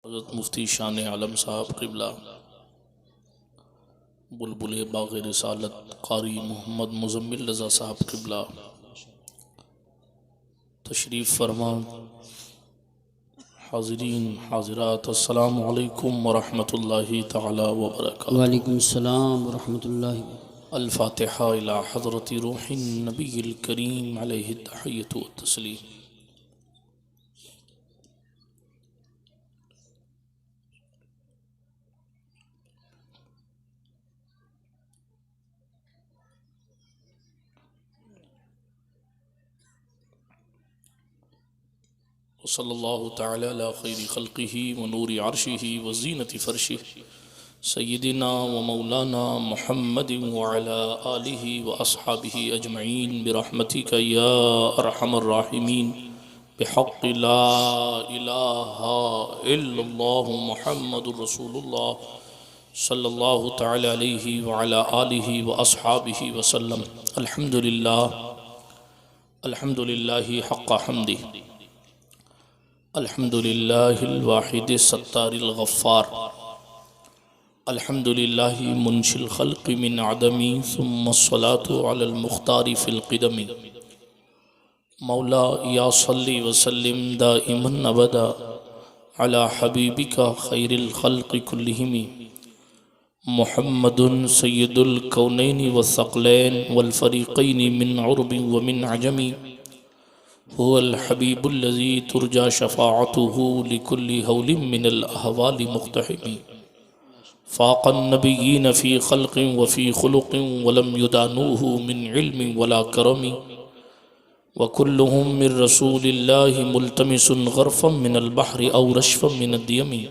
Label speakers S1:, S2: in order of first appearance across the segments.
S1: हज़रत मुफ्ती शान आलम साहब क़िबला बुलबुल बाग़ रिसालत क़ारी मोहम्मद मुज़म्मिल रज़ा साहब क़िबला तशरीफ़ फरमा। हाज़रीन हाज़िरात अस्सलामु अलैकुम व रहमतुल्लाहि तआला व बरकातुहू।
S2: वालेकुम सलाम व रहमतुल्लाहि।
S1: अल-फ़ातिहा इला हज़रति रूहिन नबिय्यिल करीम अलैहि तहिय्यतु व तस्लीम। सल्लल्लाहु तआला अला खैरि खल्क़िही व नूरि अर्शिही व ज़ीनति फ़र्शिही सय्यिदिना व मौलाना मुहम्मदिन व अला आलिही व अस्हाबिही अजमईन बिरहमतिका या अरहमर राहिमीन बिहक़्क़ि ला इलाहा इल्लल्लाहु मुहम्मदुर रसूलुल्लाह सल्लल्लाहु तआला अलैहि व अला आलिही व अस्हाबिही व सल्लम। अल्हम्दुलिल्लाहि हक़्क़ हम्दिही। अल्हम्दुलिल्लाहिल वाहिदिस सत्तारिल गफ़्फ़ार। अल्हम्दुलिल्लाहि मुनशिल खल्क़ि मिन अदमी सुम्मस्सलातु अलल मुख्तारि फ़िल क़िदमी। मौला या सल्लि व सल्लिम दाइमन अबदा अला हबीबिका खैरिल खल्क़ि कुल्लिहिम मुहम्मदुन सय्यिदुल कौनैनि व सक़लैन वल फ़रीक़ैनि मिन उर्बिन व मिन अजमी। हुवल हबीबुल्लज़ी तुरजा शफ़ाअतुहु लिकुल्लि हौलिम मिनल अहवालि मुक़्तहिमी। फ़ाक़न नबिय्यीन फ़ी ख़ल्क़िन व फ़ी ख़ुलुक़िन वलम युदानूहु मिन इल्मिन वला करमी। व कुल्लुहुम मिन रसूलिल्लाहि मुल्तमिसुन ग़र्फ़म मिनल बहरि औ रशफ़म मिनद यमी।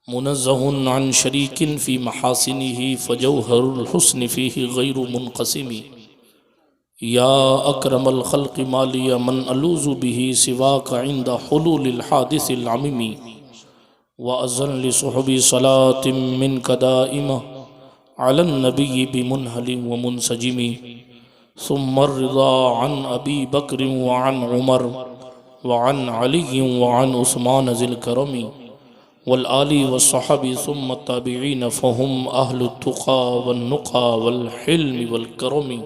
S1: मुनज़्ज़हुन अन शरीकिन फ़ी महासिनिही फ़जौहरुल हुस्नि फ़ीहि ग़ैरु मुनक़सिमी। या अक्रमल खल्क़ि मालिया मन अलूज़ु बिही सिवाका इंदा हुलूलिल हादिसिल अमीमी। व अज़न लिसुहबी सलातिम मिनका दाइमा अलन नबिय्यि बिमुनहलिन व मुनसजिमी। सुम्मा रिज़ा अन अबी बकर व अन उमर व अन अली व अन उस्मान ज़िल करमी वल आलि व सहाबी सुम्मा ताबिईन फ़हुम अहलुत तुक़ा वन नुक़ा वल हिल्म वल करमी।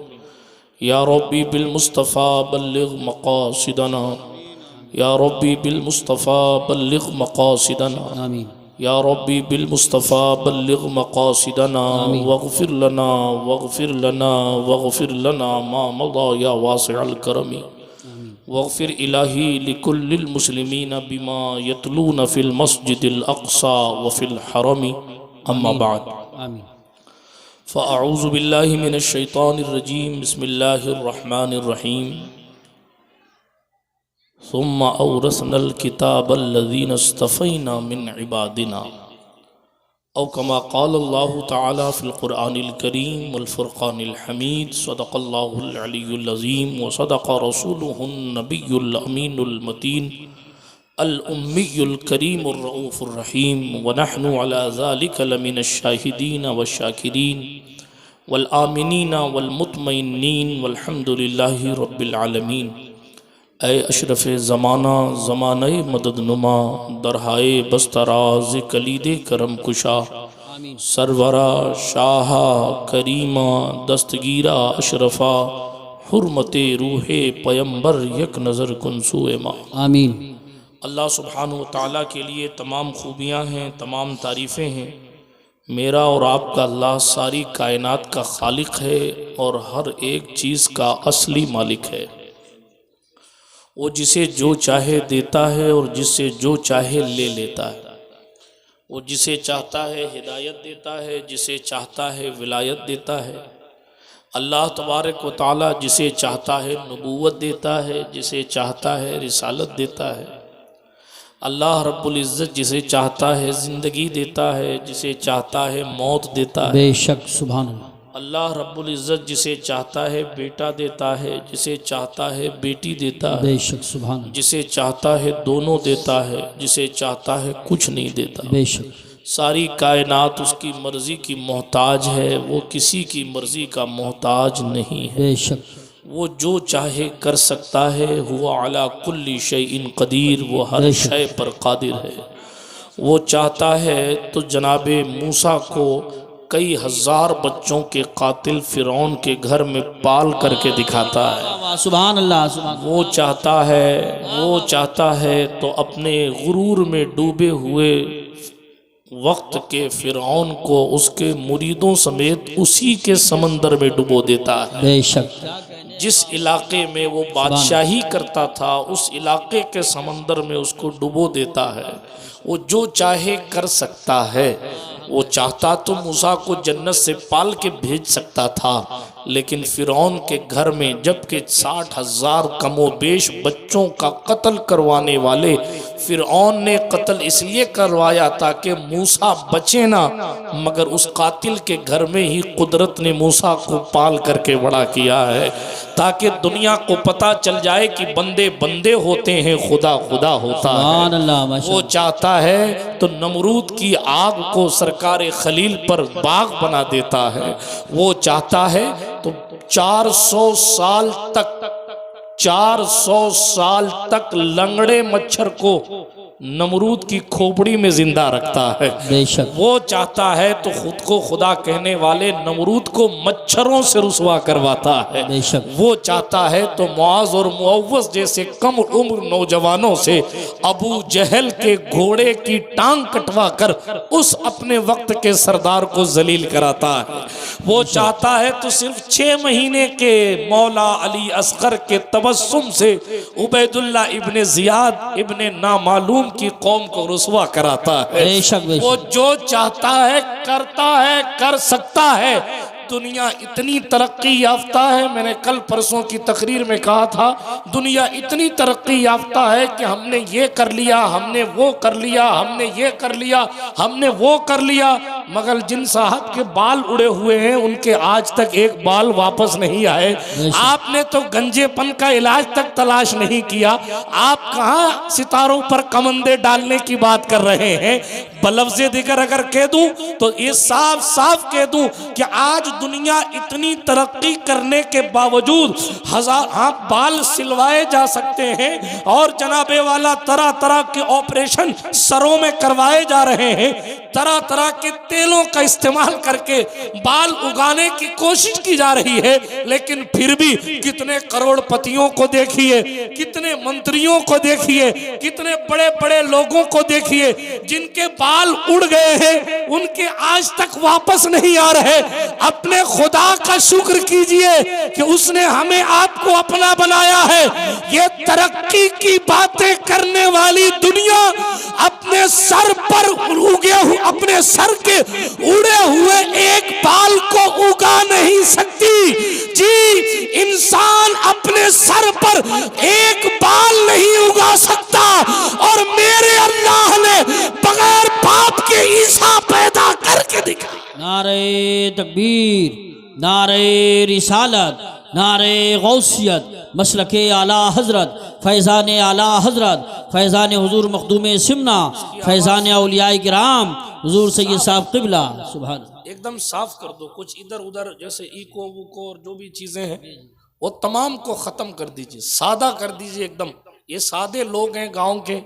S1: या रब्बी बिल मुस्तफ़ा बल्लिग़ मक़ासिदना। या रब्बी बिल मुस्तफ़ा बल्लिग़ मक़ासिदना।
S2: आमीन।
S1: या रब्बी बिल मुस्तफ़ा बल्लिग़ मक़ासिदना वग़फ़िर लना वग़फ़िर लना मा मदा या वासिअल करमी। वग़फ़िर इलाही लिकुल्लिल मुस्लिमीन बिमा यतलून फ़िल मस्जिदिल अक़सा व फ़िल हरमी। अम्मा बाद।
S2: आमीन।
S1: फ़अऊज़ु बिल्लाहि मिनश शैतानिर रजीम। बिस्मिल्लाहिर रहमानिर रहीम। सुम्मा औरसनल किताबल लज़ीना इस्तफ़ैना मिन इबादिना औ कमा क़ालल्लाहु तआला फ़िल क़ुरआनिल करीम वल फ़ुरक़ानिल हमीद। सदक़ल्लाहुल अलियुल अज़ीम व सदक़ रसूलुहुन नबियुल अमीनुल मतीन अल उम्मियुल करीमुर रऊफ़ुर रहीम। व नहनु अला ज़ालिका लमिनश शाहिदीन व शाकिरीन वल आमिनीन वल मुतमइन्नीन वल्हम्दुलिल्लाहि रब्बिल आलमीन। ऐ अशरफ़ ज़माना ज़माने मददनुमा दरहाए बस्तराज़ कलीदे करम कुशा सरवरा शाहा करीमा दस्तगीरा अशरफ़ा हुर्मते रूहे पयंबर यक नज़र कुनसूए मा।
S2: आमीन।
S1: अल्लाह सुब्हानहु व तआला के लिए तमाम खूबियाँ हैं, तमाम तारीफ़ें हैं। मेरा और आपका अल्लाह सारी कायनात का खालिक है और हर एक चीज़ का असली मालिक है। वो जिसे जो चाहे देता है और जिससे जो चाहे ले लेता है। वो जिसे चाहता है हिदायत देता है, जिसे चाहता है विलायत देता है। अल्लाह तबारक व तआला जिसे चाहता है नबूवत देता है, जिसे चाहता है रिसालत देता है। अल्लाह रब्बुल इज़्ज़त जिसे चाहता है ज़िंदगी देता है, जिसे चाहता है मौत देता है।
S2: बेशक सुभान अल्लाह।
S1: अल्लाह रब्बुल इज़्ज़त जिसे चाहता है बेटा देता है, जिसे चाहता है बेटी देता है।
S2: बेशक सुभान अल्लाह।
S1: जिसे चाहता है दोनों देता है, जिसे चाहता है कुछ नहीं देता।
S2: बेशक
S1: सारी कायनात उसकी मर्ज़ी की मोहताज है, वो किसी की मर्ज़ी का मोहताज नहीं है।
S2: बेशक
S1: वो जो चाहे कर सकता है। हुआ अला कुल्ली शैइन क़दीर, वो हर शय पर कादिर है। वो चाहता है तो जनाबे मूसा को कई हजार बच्चों के कातिल फिरौन के घर में पाल करके दिखाता है।
S2: सुभान अल्लाह सुभान।
S1: वो चाहता है तो अपने गुरूर में डूबे हुए वक्त के फिरौन को उसके मुरीदों समेत उसी के समंदर में डुबो देता है।
S2: बेशक
S1: जिस इलाके में वो बादशाही करता था उस इलाके के समंदर में उसको डुबो देता है। वो जो चाहे कर सकता है। वो चाहता तो मूसा को जन्नत से पाल के भेज सकता था, लेकिन फिरौन के घर में जबकि 60,000 कमोबेश बच्चों का कत्ल करवाने वाले फिरौन ने कत्ल इसलिए करवाया ताकि मूसा बचे ना, मगर उस कातिल के घर में ही कुदरत ने मूसा को पाल करके बड़ा किया है ताकि दुनिया को पता चल जाए कि बंदे बंदे होते हैं, खुदा खुदा होता है। वो चाहता है तो नमरूद की आग को सरकारे खलील पर बाग बना देता है। वो चाहता है तो 400 साल तक लंगड़े मच्छर को नमरूद की खोपड़ी में जिंदा रखता है।
S2: बेशक
S1: वो चाहता है तो खुद को खुदा कहने वाले नमरूद को मच्छरों से रुसवा करवाता है।
S2: बेशक
S1: वो चाहता है तो मुआज और मुअव्वस जैसे कम उम्र नौजवानों से अबू जहल के घोड़े की टांग कटवा कर उस अपने वक्त के सरदार को जलील कराता है। वो चाहता है तो सिर्फ 6 महीने के मौला अली असगर के तबस्सुम से उबैदुल्ला इब्ने जियाद इब्ने नामालूम की कौम को रुसवा कराता है।
S2: बेशक बेशक।
S1: वो जो चाहता है करता है, कर सकता है। दुनिया इतनी तरक्की याफ्ता है, मैंने कल परसों की तकरीर में कहा था, दुनिया इतनी तरक्की याफ्ता है कि हमने ये कर लिया, हमने वो कर लिया, हमने ये कर लिया, हमने वो कर लिया, मगर जिन साहब के बाल उड़े हुए हैं उनके आज तक एक बाल वापस नहीं आए। आपने तो गंजेपन का इलाज तक तलाश नहीं किया, आप कहाँ सितारों पर कमंदे डालने की बात कर रहे हैं। बलफ्ज़े दिगर अगर कह दूं तो ये साफ साफ कह दूं कि आज दुनिया इतनी तरक्की करने के बावजूद बाल सिलवाए जा सकते हैं और जनाबे वाला तरह तरह के ऑपरेशन सरों में करवाए जा रहे हैं, तरह तरह के तेलों का इस्तेमाल करके बाल उगाने की कोशिश की जा रही है, लेकिन फिर भी कितने करोड़पतियों को देखिए, कितने मंत्रियों को देखिए, कितने बड़े बड़े लोगों को देखिए जिनके बाल उड़ गए हैं, उनके आज तक वापस नहीं आ रहे। अपने खुदा का शुक्र कीजिए कि उसने हमें आपको अपना बनाया है। ये तरक्की की बातें करने वाली दुनिया अपने सर पर उगे हुए, अपने सर के उड़े हुए एक बाल को उगा नहीं सकती जी। इंसान अपने सर पर एक बाल नहीं उगा सकता और मेरे अल्लाह ने बगैर बाप के ईसा पैदा करके दिखा।
S2: नारे तकबीर, नारे रिसालत, नारे गौसियत, मसलके आला हजरत, फैज़ान आला हजरत, फैज़ान हुजूर मखदूम सिमना, फैज़ान औलियाए किराम हुजूर सैयद साहब क़िबला। सुभान।
S1: एकदम साफ कर दो, कुछ इधर उधर जैसे इको वुको और जो भी चीजें हैं वो तमाम को खत्म कर दीजिए, सादा कर दीजिए एकदम। ये सादे लोग हैं गांव के,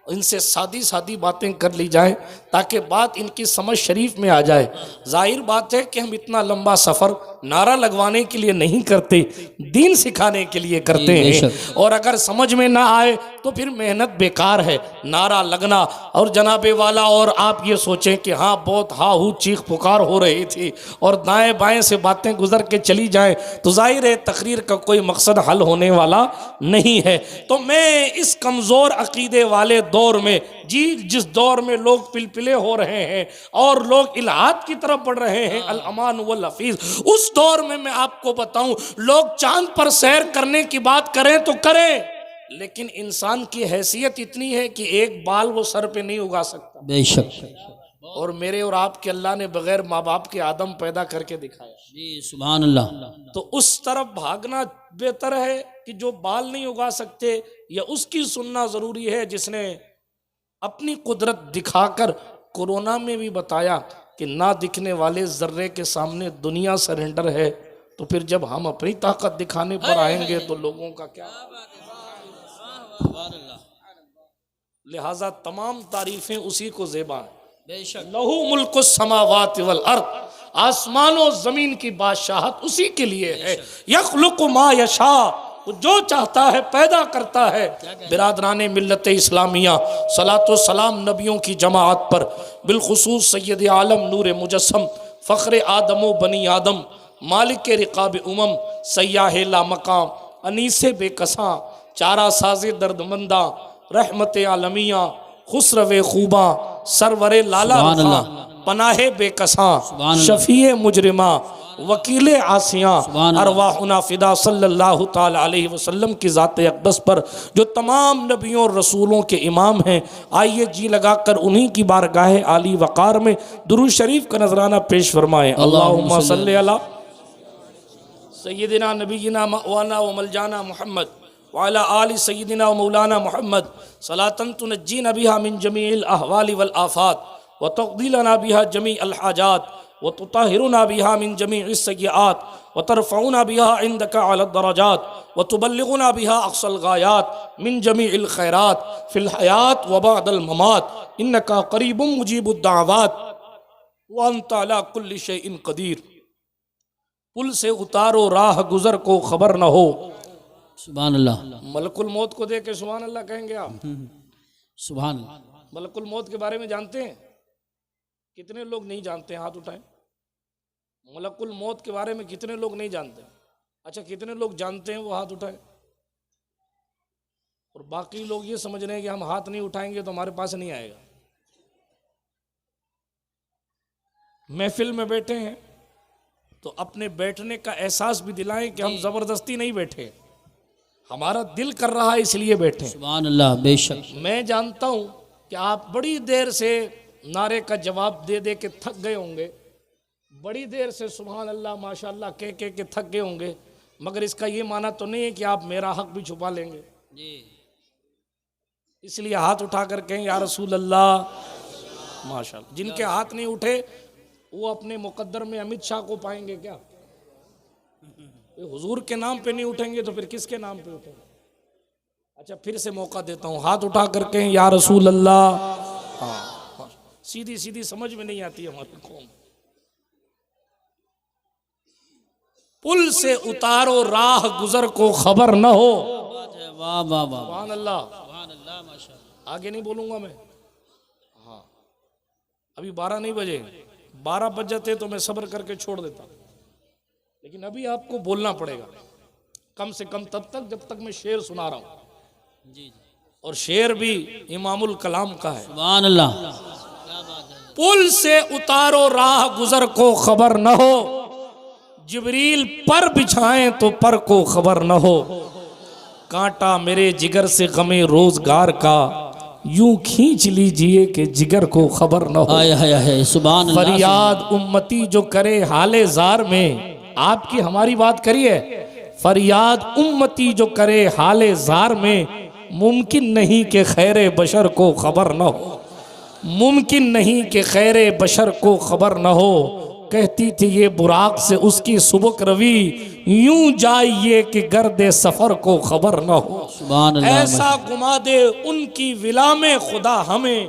S1: इनसे सादी सादी बातें कर ली जाए ताकि बात इनकी समझ शरीफ में आ जाए। जाहिर बात है कि हम इतना लंबा सफ़र नारा लगवाने के लिए नहीं करते, दीन सिखाने के लिए करते हैं, और अगर समझ में ना आए तो फिर मेहनत बेकार है, नारा लगना। और जनाबे वाला और आप ये सोचें कि हाँ बहुत हाहू चीख पुकार हो रही थी और दाएं बाएं से बातें गुजर के चली जाएं तो जाहिर है तकरीर का कोई मकसद हल होने वाला नहीं है। तो मैं इस कमज़ोर अकीदे वाले दौर में जी, जिस दौर में लोग पिलपिले हो रहे हैं और लोग इल्हाद की तरफ बढ़ रहे हैं, अल अमान वल हफीज, उस दौर में मैं आपको बताऊं, लोग चांद पर सैर करने की बात करें तो करें, लेकिन इंसान की हैसियत इतनी है कि एक बाल वो सर पे नहीं उगा सकता।
S2: बेशक।
S1: और मेरे और आपके अल्लाह ने बगैर माँ बाप के आदम पैदा करके दिखाया
S2: जी, सुभान अल्लाह।
S1: तो उस तरफ भागना बेहतर है कि जो बाल नहीं उगा सकते, या उसकी सुनना जरूरी है जिसने अपनी कुदरत दिखाकर कोरोना में भी बताया कि ना दिखने वाले जर्रे के सामने दुनिया सरेंडर है। तो फिर जब हम अपनी ताकत दिखाने पर आएंगे तो लोगों का क्या। लिहाजा तमाम तारीफें उसी को ज़ेबा हैं।
S2: बेशक
S1: लहू मुल्कुस समावाति वल अर्द, आसमान और ज़मीन की बादशाहत उसी के लिए है। यखलुकु मा यशा, वो जो चाहता है पैदा करता है। बिरादराने मिल्लत इस्लामिया, सलातो सलाम नबियों की जमाअत पर, बिलखुसूस सैयद आलम नूर मुजस्सम फ़ख्र आदम व बनी आदम, मालिक के रिकाब उमम, सयाह ला मकाम, अनीस बेकसा, चारा साज़े दर्दमंदा, रहमत आलमिया, खुसरव खूबा, सरवर लाला रुखा, पनाहे बेकसा, शफ़ी मुजरिमा, वकील आसियाँ, अरवाहुना फ़िदा सल्लल्लाहु ताला अलैहि वसल्लम की ज़ात अक़दस पर जो तमाम नबियों और रसूलों के इमाम हैं। आइए जी लगाकर उन्हीं की बारगाह आली वक़ार में दुरूद शरीफ का नजराना पेश फरमाएँ। अल्लाहुम्मा सल्ली अला सय्यदिना नबीना मवाना व मलजाना मुहम्मद व अला आलि सय्यदिना व मौलाना मुहम्मद सलातन तुनज्जीना बिहा मिन जमीइल अहवालि वल आफात व तक़दीलना बिहा जमीअल हाजात व तुताहिरुना बिहा मिन जमीइस सय्यात व तरफ़उना बिहा इंदका अला दरजात व तुबल्लिगुना बिहा अक़सल गायात मिन जमीइल खैरात फ़िल हयात व बअदल ममात इन्नका क़रीबुम मुजीबुद दाअवात व अंता अला कुल्लि शैइन क़दीर। पुल से उतारो राह गुज़र को खबर न हो।
S2: सुभान अल्लाह।
S1: मलकुल मौत को देख के सुभान अल्लाह कहेंगे आप?
S2: सुभान अल्लाह।
S1: मलकुल मौत के बारे में जानते हैं? कितने लोग नहीं जानते हैं? हाथ उठाएं। मलकुल मौत के बारे में कितने लोग नहीं जानते? अच्छा, कितने लोग जानते हैं वो हाथ उठाएं। और बाकी लोग ये समझ रहे हैं कि हम हाथ नहीं उठाएंगे तो हमारे पास नहीं आएगा। महफिल में बैठे हैं तो अपने बैठने का एहसास भी दिलाएं कि हम जबरदस्ती नहीं बैठे, हमारा दिल कर रहा है इसलिए बैठे।
S2: सुभान अल्लाह। बेशक
S1: मैं जानता हूं कि आप बड़ी देर से नारे का जवाब दे दे के थक गए होंगे, बड़ी देर से सुभान अल्लाह माशाअल्लाह कह के थक गए होंगे, मगर इसका ये माना तो नहीं है कि आप मेरा हक भी छुपा लेंगे जी। इसलिए हाथ उठा कर कहें या रसूल अल्लाह माशाअल्लाह। जिनके हाथ नहीं उठे वो अपने मुकद्दर में अमित शाह को पाएंगे क्या? हुजूर के नाम पे नहीं उठेंगे तो फिर किसके नाम पे उठेंगे? अच्छा, फिर से मौका देता हूँ, हाथ उठा करके या रसूल अल्लाह। हाँ, सीधी सीधी समझ में नहीं आती हमारी कौम। पुल से उतारो राह गुजर को खबर न हो।
S2: वाह वाह वाह,
S1: सुभान अल्लाह, सुभान अल्लाह, माशाअल्लाह। आगे नहीं बोलूंगा मैं। हाँ, अभी 12 नहीं बजे, 12 बज जाते तो मैं सब्र करके छोड़ देता, लेकिन अभी आपको बोलना पड़ेगा कम से कम तब तक जब तक मैं शेर सुना रहा हूं जी। और शेर भी इमामुल कलाम का है। सुभान अल्लाह। पुल से उतारो राह गुजर को खबर न हो, जिब्रील पर बिछाएं तो पर को खबर न हो। कांटा मेरे जिगर से गमे रोजगार का, यूं खींच लीजिए कि जिगर को खबर न हो।
S2: सुभान अल्लाह।
S1: फरियाद उम्मती जो करे हाले जार में, आपकी हमारी बात करिए। फरियाद उम्मती जो करे हाले जार में, मुमकिन नहीं कि खैरे बशर को खबर न हो। मुमकिन नहीं कि खैरे बशर को खबर न हो। कहती थी ये बुराक से उसकी सुबक रवि, यूं जाइए कि गर्दे सफर को खबर न हो। सुभान अल्लाह। ऐसा घुमा दे उनकी विला में खुदा हमें,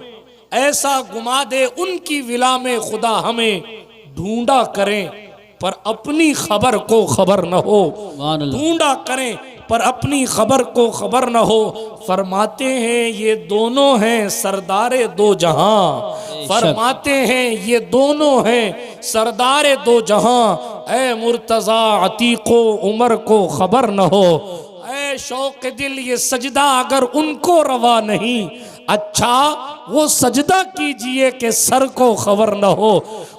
S1: ऐसा घुमा दे उनकी विला में खुदा हमें, ढूंढा करें पर अपनी खबर को खबर न हो। ढूंढा करें पर अपनी खबर को खबर न हो। फरमाते हैं ये दोनों हैं सरदारे दो जहां, फरमाते हैं ये दोनों हैं सरदारे दो जहां। ऐ मुर्तजा अतीको उमर को खबर न हो। ऐ शौक दिल ये सजदा अगर उनको रवा नहीं, अच्छा वो सजदा कीजिए कि सर को खबर न हो।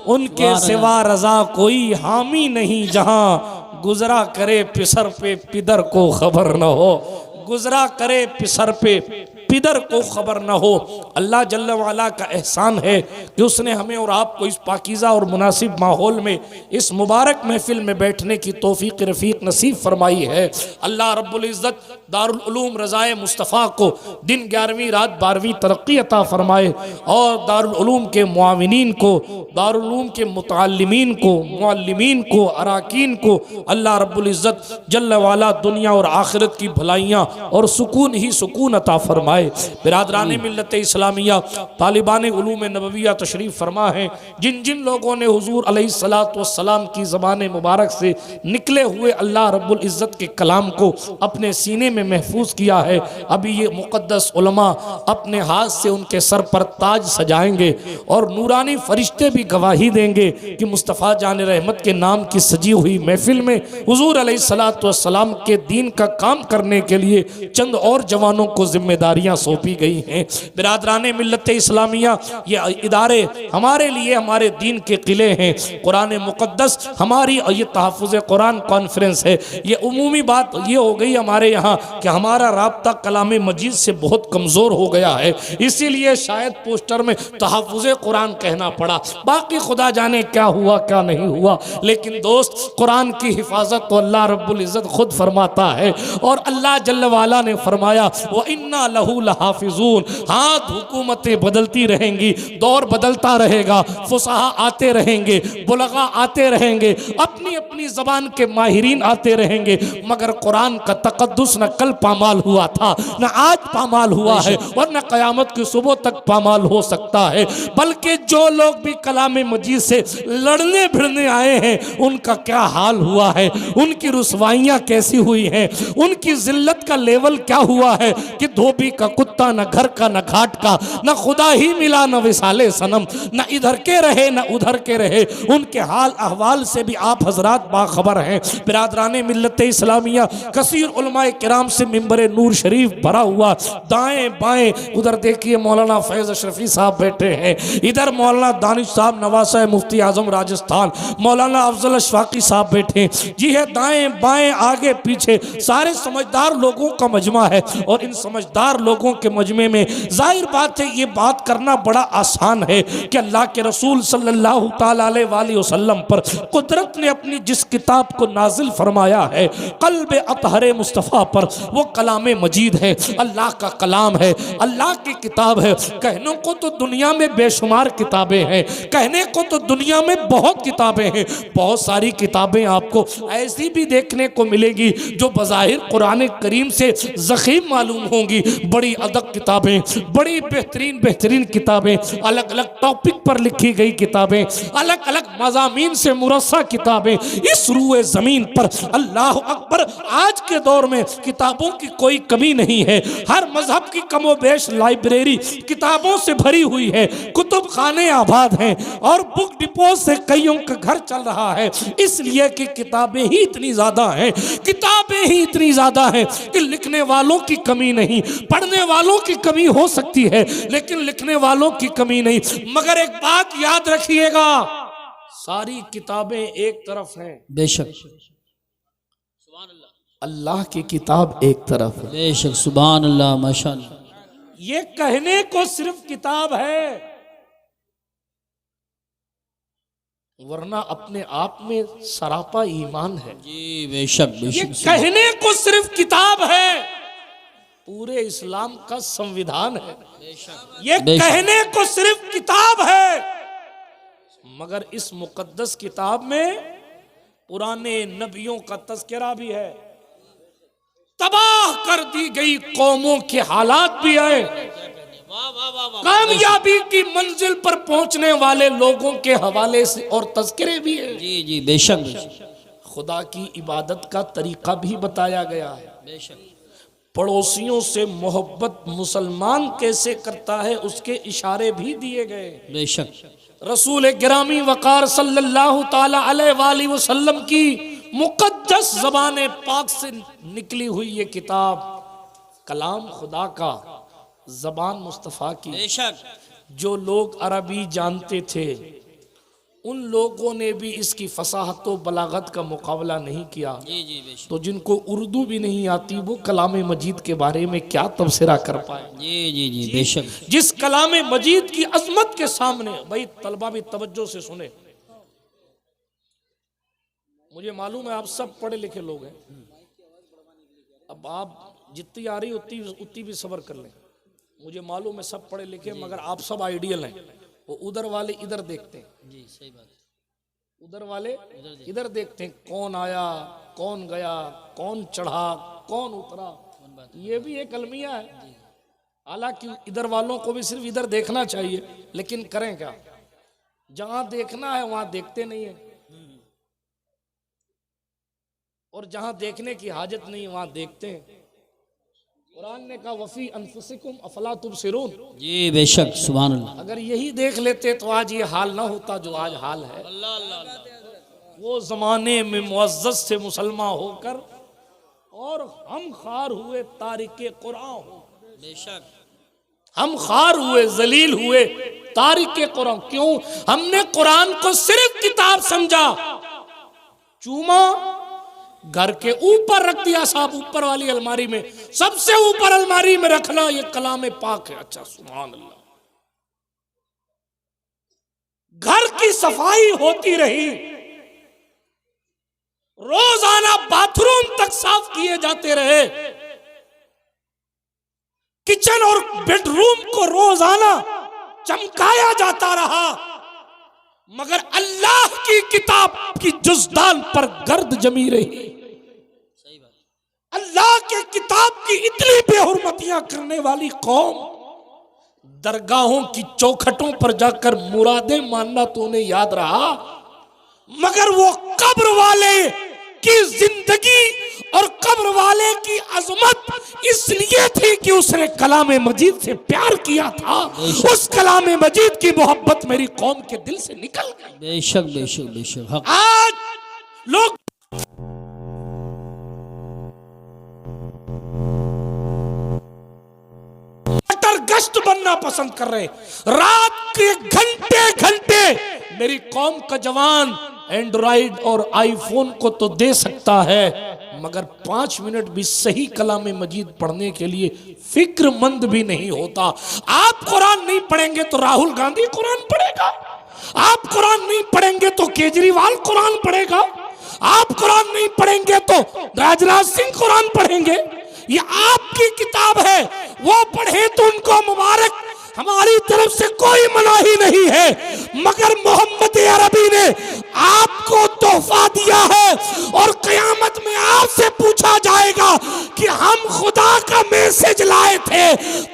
S1: उनके सिवा रजा कोई हामी नहीं जहां, गुजरा करे पिसर पे पिदर को खबर न हो। गुजरा करे पिसर पे पिदर को खबर न हो। अल्लाह जल्ल वाला का एहसान है कि उसने हमें और आपको इस पाकीज़ा और मुनासिब माहौल में इस मुबारक महफिल में बैठने की तौफीक रफ़ीक नसीब फरमाई है। अल्लाह रब्बुल इज़्ज़त दारुल उलूम रज़ाए मुस्तफ़ा को दिन 11वीं रात 12वीं तरक्की अता फरमाए और दारुल उलूम के मुआविनीन को, दारुल उलूम के मुतअल्लिमीन को, मुअल्लिमीन को, अराकीन को अल्लाह रब्बुल इज़्ज़त जल्ल वाला दुनिया और आखिरत की भलाइयाँ और सुकून ही सुकून अता फरमाए। है। बिरादरान मिल्लत इस्लामिया तालिबान उलूम नबविया तशरीफ़ फरमा है, जिन जिन लोगों ने हुजूर अलैहिस्सलातु वस्सलाम की ज़बान मुबारक से निकले हुए अल्लाह रब्बुल इज़्ज़त के कलाम को अपने सीने में महफूज किया है, अभी ये मुक़द्दस उलमा अपने हाथ से उनके सर पर ताज सजाएंगे और नूरानी फरिश्ते भी गवाही देंगे कि मुस्तफ़ा जान रहमत के नाम की सजी हुई महफिल में हुजूर अलैहिस्सलातु वस्सलाम के दीन का काम करने के लिए चंद और जवानों को जिम्मेदारियां सौंपी गई हैं। बिरादरान मिल्लत इस्लामिया, ये इदारे हमारे लिए हमारे दीन के किले हैं। कुरान मुक़द्दस हमारी, ये तहफ़्फ़ुज़ कुरान कॉन्फ्रेंस है। ये उमूमी बात ये हो गई हमारे यहाँ कि हमारा राब्ता कलाम मजीद से बहुत कमज़ोर हो गया है, इसीलिए शायद पोस्टर में तहफ़्फ़ुज़ कुरान कहना पड़ा, बाकी खुदा जाने क्या हुआ क्या नहीं हुआ। लेकिन दोस्त, कुरान की हिफाजत तो अल्लाह रब्बुल इज़्ज़त खुद फरमाता है और अल्लाह जल्ल वाला ने फरमाया व इन्ना लहू लहाफिज़ून। हाथ हुकूमतें बदलती रहेंगी, दौर बदलता रहेगा, फुसहा आते रहेंगे, बुलगा आते रहेंगे, अपनी अपनी ज़बान के माहिरीन आते रहेंगे, मगर कुरान का तक़द्दुस न कल पामाल हुआ था, न आज पामाल हुआ है और न क़यामत की सुबह तक पामाल हो सकता है। बल्कि जो लोग भी कलाम मजीद से लड़ने भिड़ने आए हैं, उनका क्या हाल हुआ है, उनकी रुसवाइयाँ कैसी हुई हैं, उनकी जिल्लत का लेवल क्या हुआ है कि धोबी का कुत्ता, न घर का न घाट का, न खुदा ही मिला न विसाले सनम, न इधर के रहे न उधर के रहे। उनके हाल अहवाल से भी आप हजरात बाखबर हैं। बिरादरान मिल्लत इस्लामिया, कसीर उलमाए किराम से मिंबर नूर शरीफ भरा हुआ, दाएं बाएं, उधर देखिए मौलाना फैज़ अशरफी साहब बैठे हैं, इधर मौलाना दानिश साहब नवासा मुफ्ती आजम राजस्थान, मौलाना अफजल अशफाकी साहब बैठे, जी है, दाएं बाएं आगे पीछे सारे समझदार लोगों का मजमा है। और इन समझदार लोगों के मजमे में जाहिर बात है ये बात करना बड़ा आसान है कि अल्लाह के रसूल सल्लल्लाहु ताला अलैहि वसल्लम पर कुदरत ने अपनी जिस किताब को नाजिल फरमाया है, क़ल्ब अतहरे मुस्तफ़ा पर, वो कलाम मजीद है, अल्लाह का कलाम है, अल्लाह की किताब है। कहने को तो दुनिया में बेशुमार किताबें हैं, कहने को तो दुनिया में बहुत किताबें हैं, बहुत सारी किताबें आपको ऐसी भी देखने को मिलेगी जो बज़ाहिर कुरान करीम से ज़ख़ीम मालूम होंगी। बड़ी अदब किताबें, बड़ी बेहतरीन बेहतरीन किताबें, अलग अलग टॉपिक पर लिखी गई किताबें, अलग अलग मज़ामीन से मुरस्सा किताबें। इस रूए ज़मीन पर अल्लाह अकबर, आज के दौर में किताबों की कोई कमी नहीं है। हर मजहब की कमोबेश लाइब्रेरी किताबों से भरी हुई है, कुतुब खाने आबाद हैं और बुक डिपो से कईयों का घर चल रहा है, इसलिए कि किताबें ही इतनी ज़्यादा हैं, किताबें ही इतनी ज़्यादा हैं कि लिखने वालों की कमी नहीं, पढ़ने वालों की कमी हो सकती है लेकिन लिखने वालों की कमी नहीं। मगर एक बात याद रखिएगा, सारी किताबें एक तरफ हैं,
S2: बेशक
S1: अल्लाह की किताब एक तरफ है।
S2: बेशक, सुभान अल्लाह, माशाअल्लाह।
S1: ये कहने को सिर्फ किताब है, वरना अपने आप में सरापा ईमान है।
S2: जी बेशक
S1: ये
S2: बेशक,
S1: कहने को सिर्फ किताब है, पूरे इस्लाम का संविधान है। ये कहने को सिर्फ किताब है, मगर इस मुकद्दस किताब में पुराने नबियों का तज़किरा भी है, तबाह कर दी गई कौमों के हालात भी है, कामयाबी की मंजिल पर पहुंचने वाले लोगों के हवाले से और तज़किरे भी है।
S2: जी जी बेशक,
S1: खुदा की इबादत का तरीका भी बताया गया है।
S2: बेशक,
S1: पड़ोसियों से मोहब्बत मुसलमान कैसे करता है उसके इशारे भी दिए गए।
S2: बेशक,
S1: रसूल गिरामी वकार सल्लल्लाहु ताला अलैहि वसल्लम की मुक़द्दस ज़बान पाक से निकली हुई ये किताब, कलाम खुदा का, ज़बान मुस्तफ़ा की।
S2: बेशक,
S1: जो लोग अरबी जानते थे उन लोगों ने भी इसकी फसाहत व बलागत का मुकाबला नहीं किया।
S2: जी जी बेशक,
S1: तो जिनको उर्दू भी नहीं आती वो कलाम मजीद के बारे में क्या तबसरा कर पाए।
S2: जी जी जी बेशक,
S1: जिस कलाम मजीद की अजमत के सामने, भाई तलबा भी तवज्जो से सुने, मुझे मालूम है आप सब पढ़े लिखे लोग हैं, अब आप जितनी आ रही उतनी भी सब्र कर लें। मुझे मालूम है सब पढ़े लिखे, मगर आप सब आइडियल हैं। वो उधर वाले इधर देखते हैं,
S2: जी सही बात,
S1: उधर वाले इधर देखते हैं, कौन आया कौन गया, कौन चढ़ा कौन उतरा। ये भी एक अलमिया है।
S3: हालांकि इधर वालों को भी सिर्फ इधर देखना चाहिए, लेकिन करें क्या, जहां देखना है वहां देखते नहीं है, और जहां देखने की हाजत नहीं वहां देखते हैं। कुरान ने कहा वफी अनफुसिकुम अफला तुबसिरून,
S2: जी बेशक सुभान अल्लाह।
S3: अगर यही देख लेते तो आज ये हाल ना होता जो आज हाल है। वो जमाने में मुअज्जज से मुसलमान होकर और हम खार हुए तारिके कुरान,
S2: बेशक
S3: हम खार हुए, जलील हुए तारिके कुरान। क्यों? हमने कुरान को सिर्फ किताब समझा, चूमा, घर के ऊपर रख दिया साहब, ऊपर वाली अलमारी में, सबसे ऊपर अलमारी में रखना, ये कलाम पाक है। अच्छा सुभान अल्लाह। घर की सफाई होती रही, रोजाना बाथरूम तक साफ किए जाते रहे, किचन और बेडरूम को रोजाना चमकाया जाता रहा, मगर अल्लाह की किताब की जुज़दान पर गर्द जमी रही। अल्लाह के किताब की इतनी बेहुरमतियां करने वाली कौम दरगाहों की चौखटों पर जाकर मुरादें मानना तो उन्हें याद रहा, मगर वो कब्र वाले की जिंदगी और कब्र वाले की अजमत इसलिए थी कि उसने कलाम मजीद से प्यार किया था। उस कलाम मजीद की मोहब्बत मेरी कौम के दिल से निकल गई।
S2: बेशक बेशक बेशक।
S3: आज लोग गश्त बनना पसंद कर रहे, रात के घंटे घंटे। मेरी कौम का जवान एंड्रॉइड और आईफोन को तो दे सकता है, मगर 5 मिनट भी सही कलाम मजीद पढ़ने के लिए फिक्रमंद भी नहीं होता। आप कुरान नहीं पढ़ेंगे तो राहुल गांधी कुरान पढ़ेगा, आप कुरान नहीं पढ़ेंगे तो केजरीवाल कुरान पढ़ेगा, आप कुरान नहीं पढ़ेंगे तो राजनाथ सिंह कुरान पढ़ेंगे। ये आपकी किताब है, वो पढ़े तो उनको मुबारक, हमारी तरफ से कोई मनाही नहीं है, मगर मोहम्मद अरबी ने आपको तोहफा दिया है और कयामत में आपसे पूछा जाएगा कि हम खुदा का मैसेज लाए थे,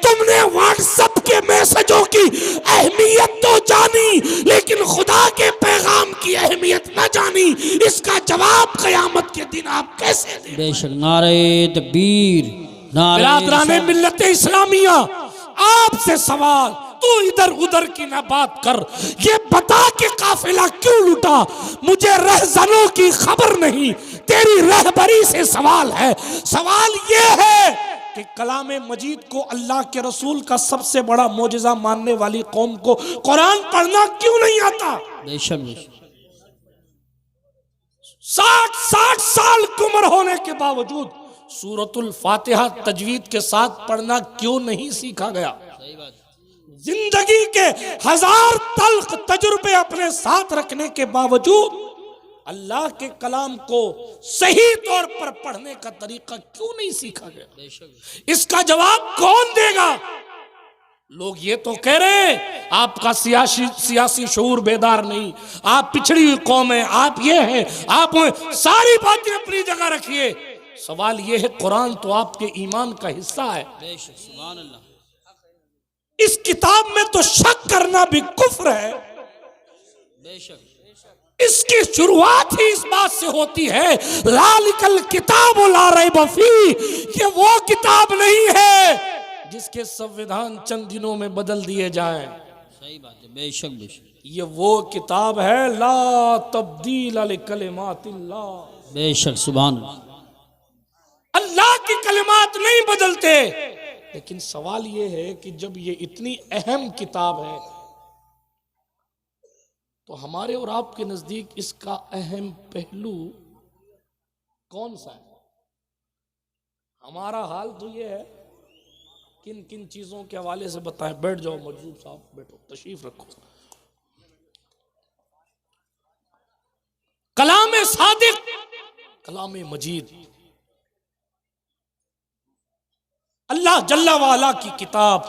S3: तुमने व्हाट्सएप के मैसेजों की अहमियत तो जानी लेकिन खुदा के पैगाम की अहमियत न जानी। इसका जवाब कयामत के दिन आप कैसे दें?
S2: बेशक। नारे तकबीर, नारे
S3: बिरादराने मिल्लत इस्लामिया, आपसे सवाल, तू इधर उधर की ना बात कर, ये बता के काफिला क्यों लूटा, मुझे रहजनों की खबर नहीं, तेरी रहबरी से सवाल है। सवाल ये है कि कलाम मजीद को अल्लाह के रसूल का सबसे बड़ा मोजिजा मानने वाली कौम को कुरान पढ़ना क्यों नहीं आता?
S2: बेशक बेशक।
S3: 60 साल की उम्र होने के बावजूद सूरतुल फातिहा तजवीद के साथ पढ़ना क्यों नहीं सीखा गया? जिंदगी के 1000 तल्ख तजुर्बे अपने साथ रखने के बावजूद अल्लाह के कलाम को सही तौर पर पढ़ने का तरीका क्यों नहीं सीखा गया? इसका जवाब कौन देगा? लोग ये तो कह रहे हैं आपका सियासी शऊर बेदार नहीं, आप पिछड़ी हुई कौम है, आप ये हैं, आप सारी बातें अपनी जगह रखिए। सवाल ये है, कुरान तो आपके ईमान का हिस्सा है।
S2: सुभान अल्लाह।
S3: इस किताब में तो शक करना भी कुफ्र है।
S2: बेशक।
S3: इसकी शुरुआत ही इस बात से होती है, लालिकल किताब ला रैब फीह, ये वो किताब नहीं है जिसके संविधान चंद दिनों में बदल दिए जाएं।
S2: सही बात है। बेशक बेशक।
S3: ये वो किताब है ला तब्दील लिकलिमातिल्लाह।
S2: बेशक सुभान अल्लाह।
S3: अल्लाह की कलिमात नहीं बदलते। लेकिन सवाल ये है कि जब ये इतनी अहम किताब है तो हमारे और आपके नजदीक इसका अहम पहलू कौन सा है? हमारा हाल तो ये है, किन किन चीजों के हवाले से बताएं? बैठ जाओ मौजूद साहब, बैठो, तशरीफ रखो। कलाम सादिक, कलाम मजीद, अल्लाह जल्ला वाला की किताब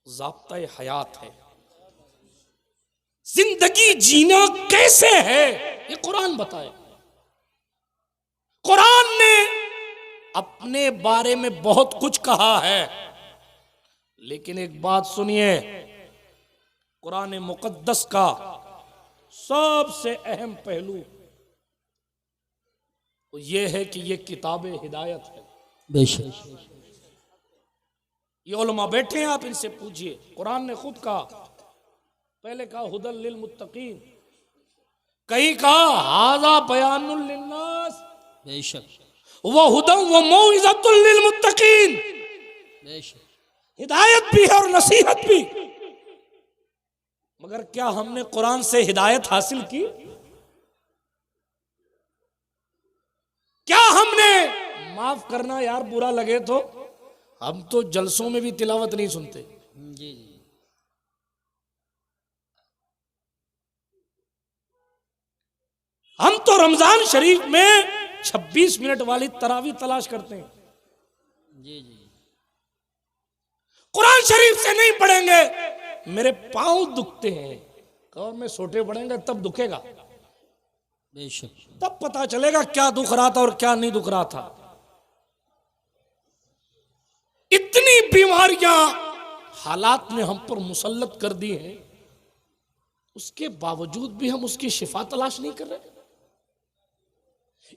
S3: ज़ाब्ता-ए हयात है। जिंदगी जीना कैसे है ये कुरान बताए। कुरान ने अपने बारे में बहुत कुछ कहा है, लेकिन एक बात सुनिए, कुरान मुकद्दस का सबसे अहम पहलू तो ये है कि ये किताब हिदायत है।
S2: बेशक
S3: ये उलमा बैठे हैं, आप इनसे पूछिए। कुरान ने खुद कहा, पहले कहा हुदल लिल मुत्तकीन, कहीं कहा हाजा बयानुल लिन्नास,
S2: बेशक
S3: व हुदम व मौइज़तुल लिल मुत्तकीन,
S2: बेशक
S3: हिदायत भी है और नसीहत भी। मगर क्या हमने कुरान से हिदायत हासिल की? क्या हमने, माफ करना यार बुरा लगे तो, हम तो जलसों में भी तिलावत नहीं सुनते।
S2: जी जी
S3: हम तो रमजान शरीफ में 26 मिनट वाली तरावी तलाश करते हैं।
S2: जी जी
S3: कुरान शरीफ से नहीं पढ़ेंगे, मेरे पांव दुखते हैं, और में सोटे पड़ेंगे तब दुखेगा,
S2: बेशक
S3: तब पता चलेगा क्या दुख रहा था और क्या नहीं दुख रहा था। इतनी बीमारियां हालात ने हम पर मुसल्लत कर दी हैं, उसके बावजूद भी हम उसकी शिफा तलाश नहीं कर रहे।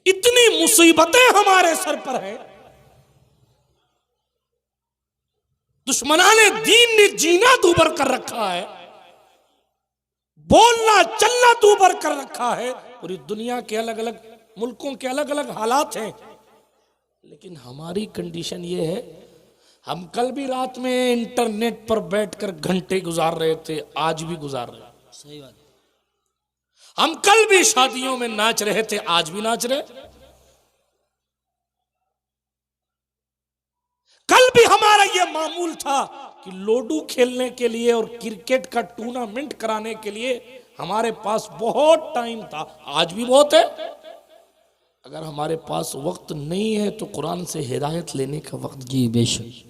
S3: इतनी मुसीबतें हमारे सर पर हैं, दुश्मनाने दीन ने जीना दूबर कर रखा है, बोलना चलना दूबर कर रखा है। पूरी दुनिया के अलग अलग मुल्कों के अलग अलग हालात हैं, लेकिन हमारी कंडीशन ये है, हम कल भी रात में इंटरनेट पर बैठकर घंटे गुजार रहे थे, आज भी गुजार रहे हैं।
S2: सही बात।
S3: हम कल भी शादियों में नाच रहे थे, आज भी नाच रहे। कल भी हमारा यह मामूल था कि लोडू खेलने के लिए और क्रिकेट का टूर्नामेंट कराने के लिए हमारे पास बहुत टाइम था, आज भी बहुत है। अगर हमारे पास वक्त नहीं है तो कुरान से हिदायत लेने का वक्त।
S2: जी बेशक।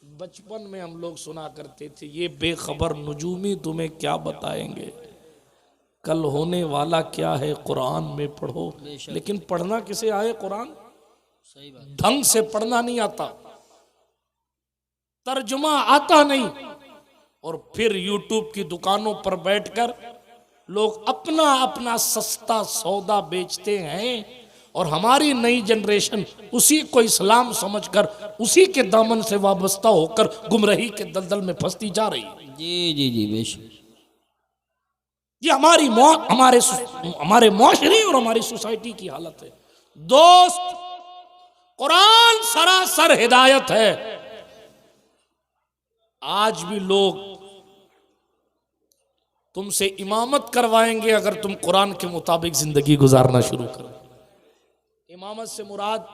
S3: बचपन में हम लोग सुना करते थे, ये बेखबर नुजूमी तुम्हें क्या बताएंगे, कल होने वाला क्या है कुरान में पढ़ो। लेकिन पढ़ना किसे आए कुरान?
S2: सही बात।
S3: ढंग से पढ़ना नहीं आता, तर्जुमा आता नहीं, और फिर यूट्यूब की दुकानों पर बैठकर लोग अपना अपना सस्ता सौदा बेचते हैं, और हमारी नई जनरेशन उसी को इस्लाम समझकर उसी के दामन से वाबस्ता होकर गुमराही के दलदल में फंसती जा रही है।
S2: जी जी जी बेशक।
S3: ये हमारे मुआशरे और हमारी सोसाइटी की हालत है। दोस्त, कुरान सरासर हिदायत है। आज भी लोग तुमसे इमामत करवाएंगे अगर तुम कुरान के मुताबिक जिंदगी गुजारना शुरू करो। इमामत से मुराद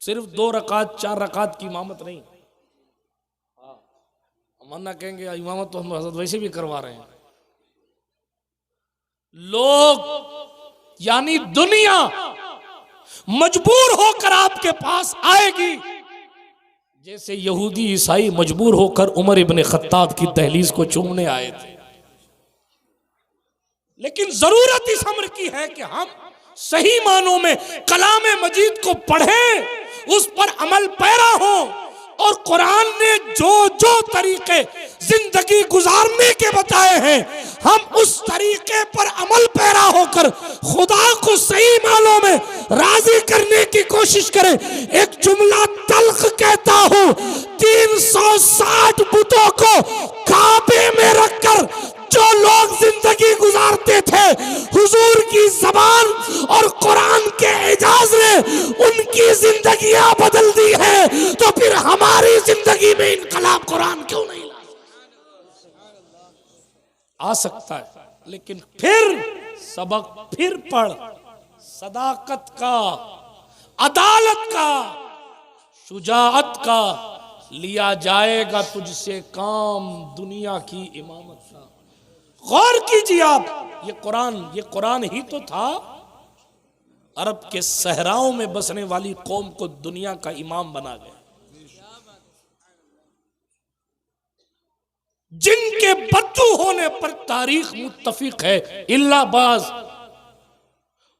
S3: सिर्फ 2 रकात 4 रकात की इमामत नहीं। मन्ना कहेंगे इमामत तो हम हजरत वैसे भी करवा रहे हैं। लोग यानी दुनिया मजबूर होकर आपके पास आएगी, जैसे यहूदी ईसाई मजबूर होकर उमर इब्ने खत्ताब की दहलीज को चूमने आए थे। लेकिन जरूरत इस अमर की है कि हम सही मानों में कलाम मजीद को पढ़ें, उस पर अमल पैरा हो, और कुरान ने जो जो तरीके जिंदगी गुजारने के बताए हैं, हम उस तरीके पर अमल पैरा होकर खुदा को सही मानों में राजी करने की कोशिश करें। एक जुमला तल्ख कहता हूं, 360 बुतों को काबे में रखकर जो लोग जिंदगी गुजारते थे, हुजूर की जबान और कुरान के एजाज ने उनकी जिंदगियां बदल दी है, तो फिर हमारी जिंदगी में इनकलाब कुरान क्यों नहीं आ सकता है। लेकिन फिर सबक फिर पढ़, सदाकत का, अदालत का, शुजाअत का लिया जाएगा तुझसे काम, दुनिया की इमामत का। गौर कीजिए आप, ये कुरान ही तो था अरब के सहराओं में बसने वाली कौम को दुनिया का इमाम बना गया। जिनके बद्दू होने पर तारीख मुत्तफिक है, इल्लाबाज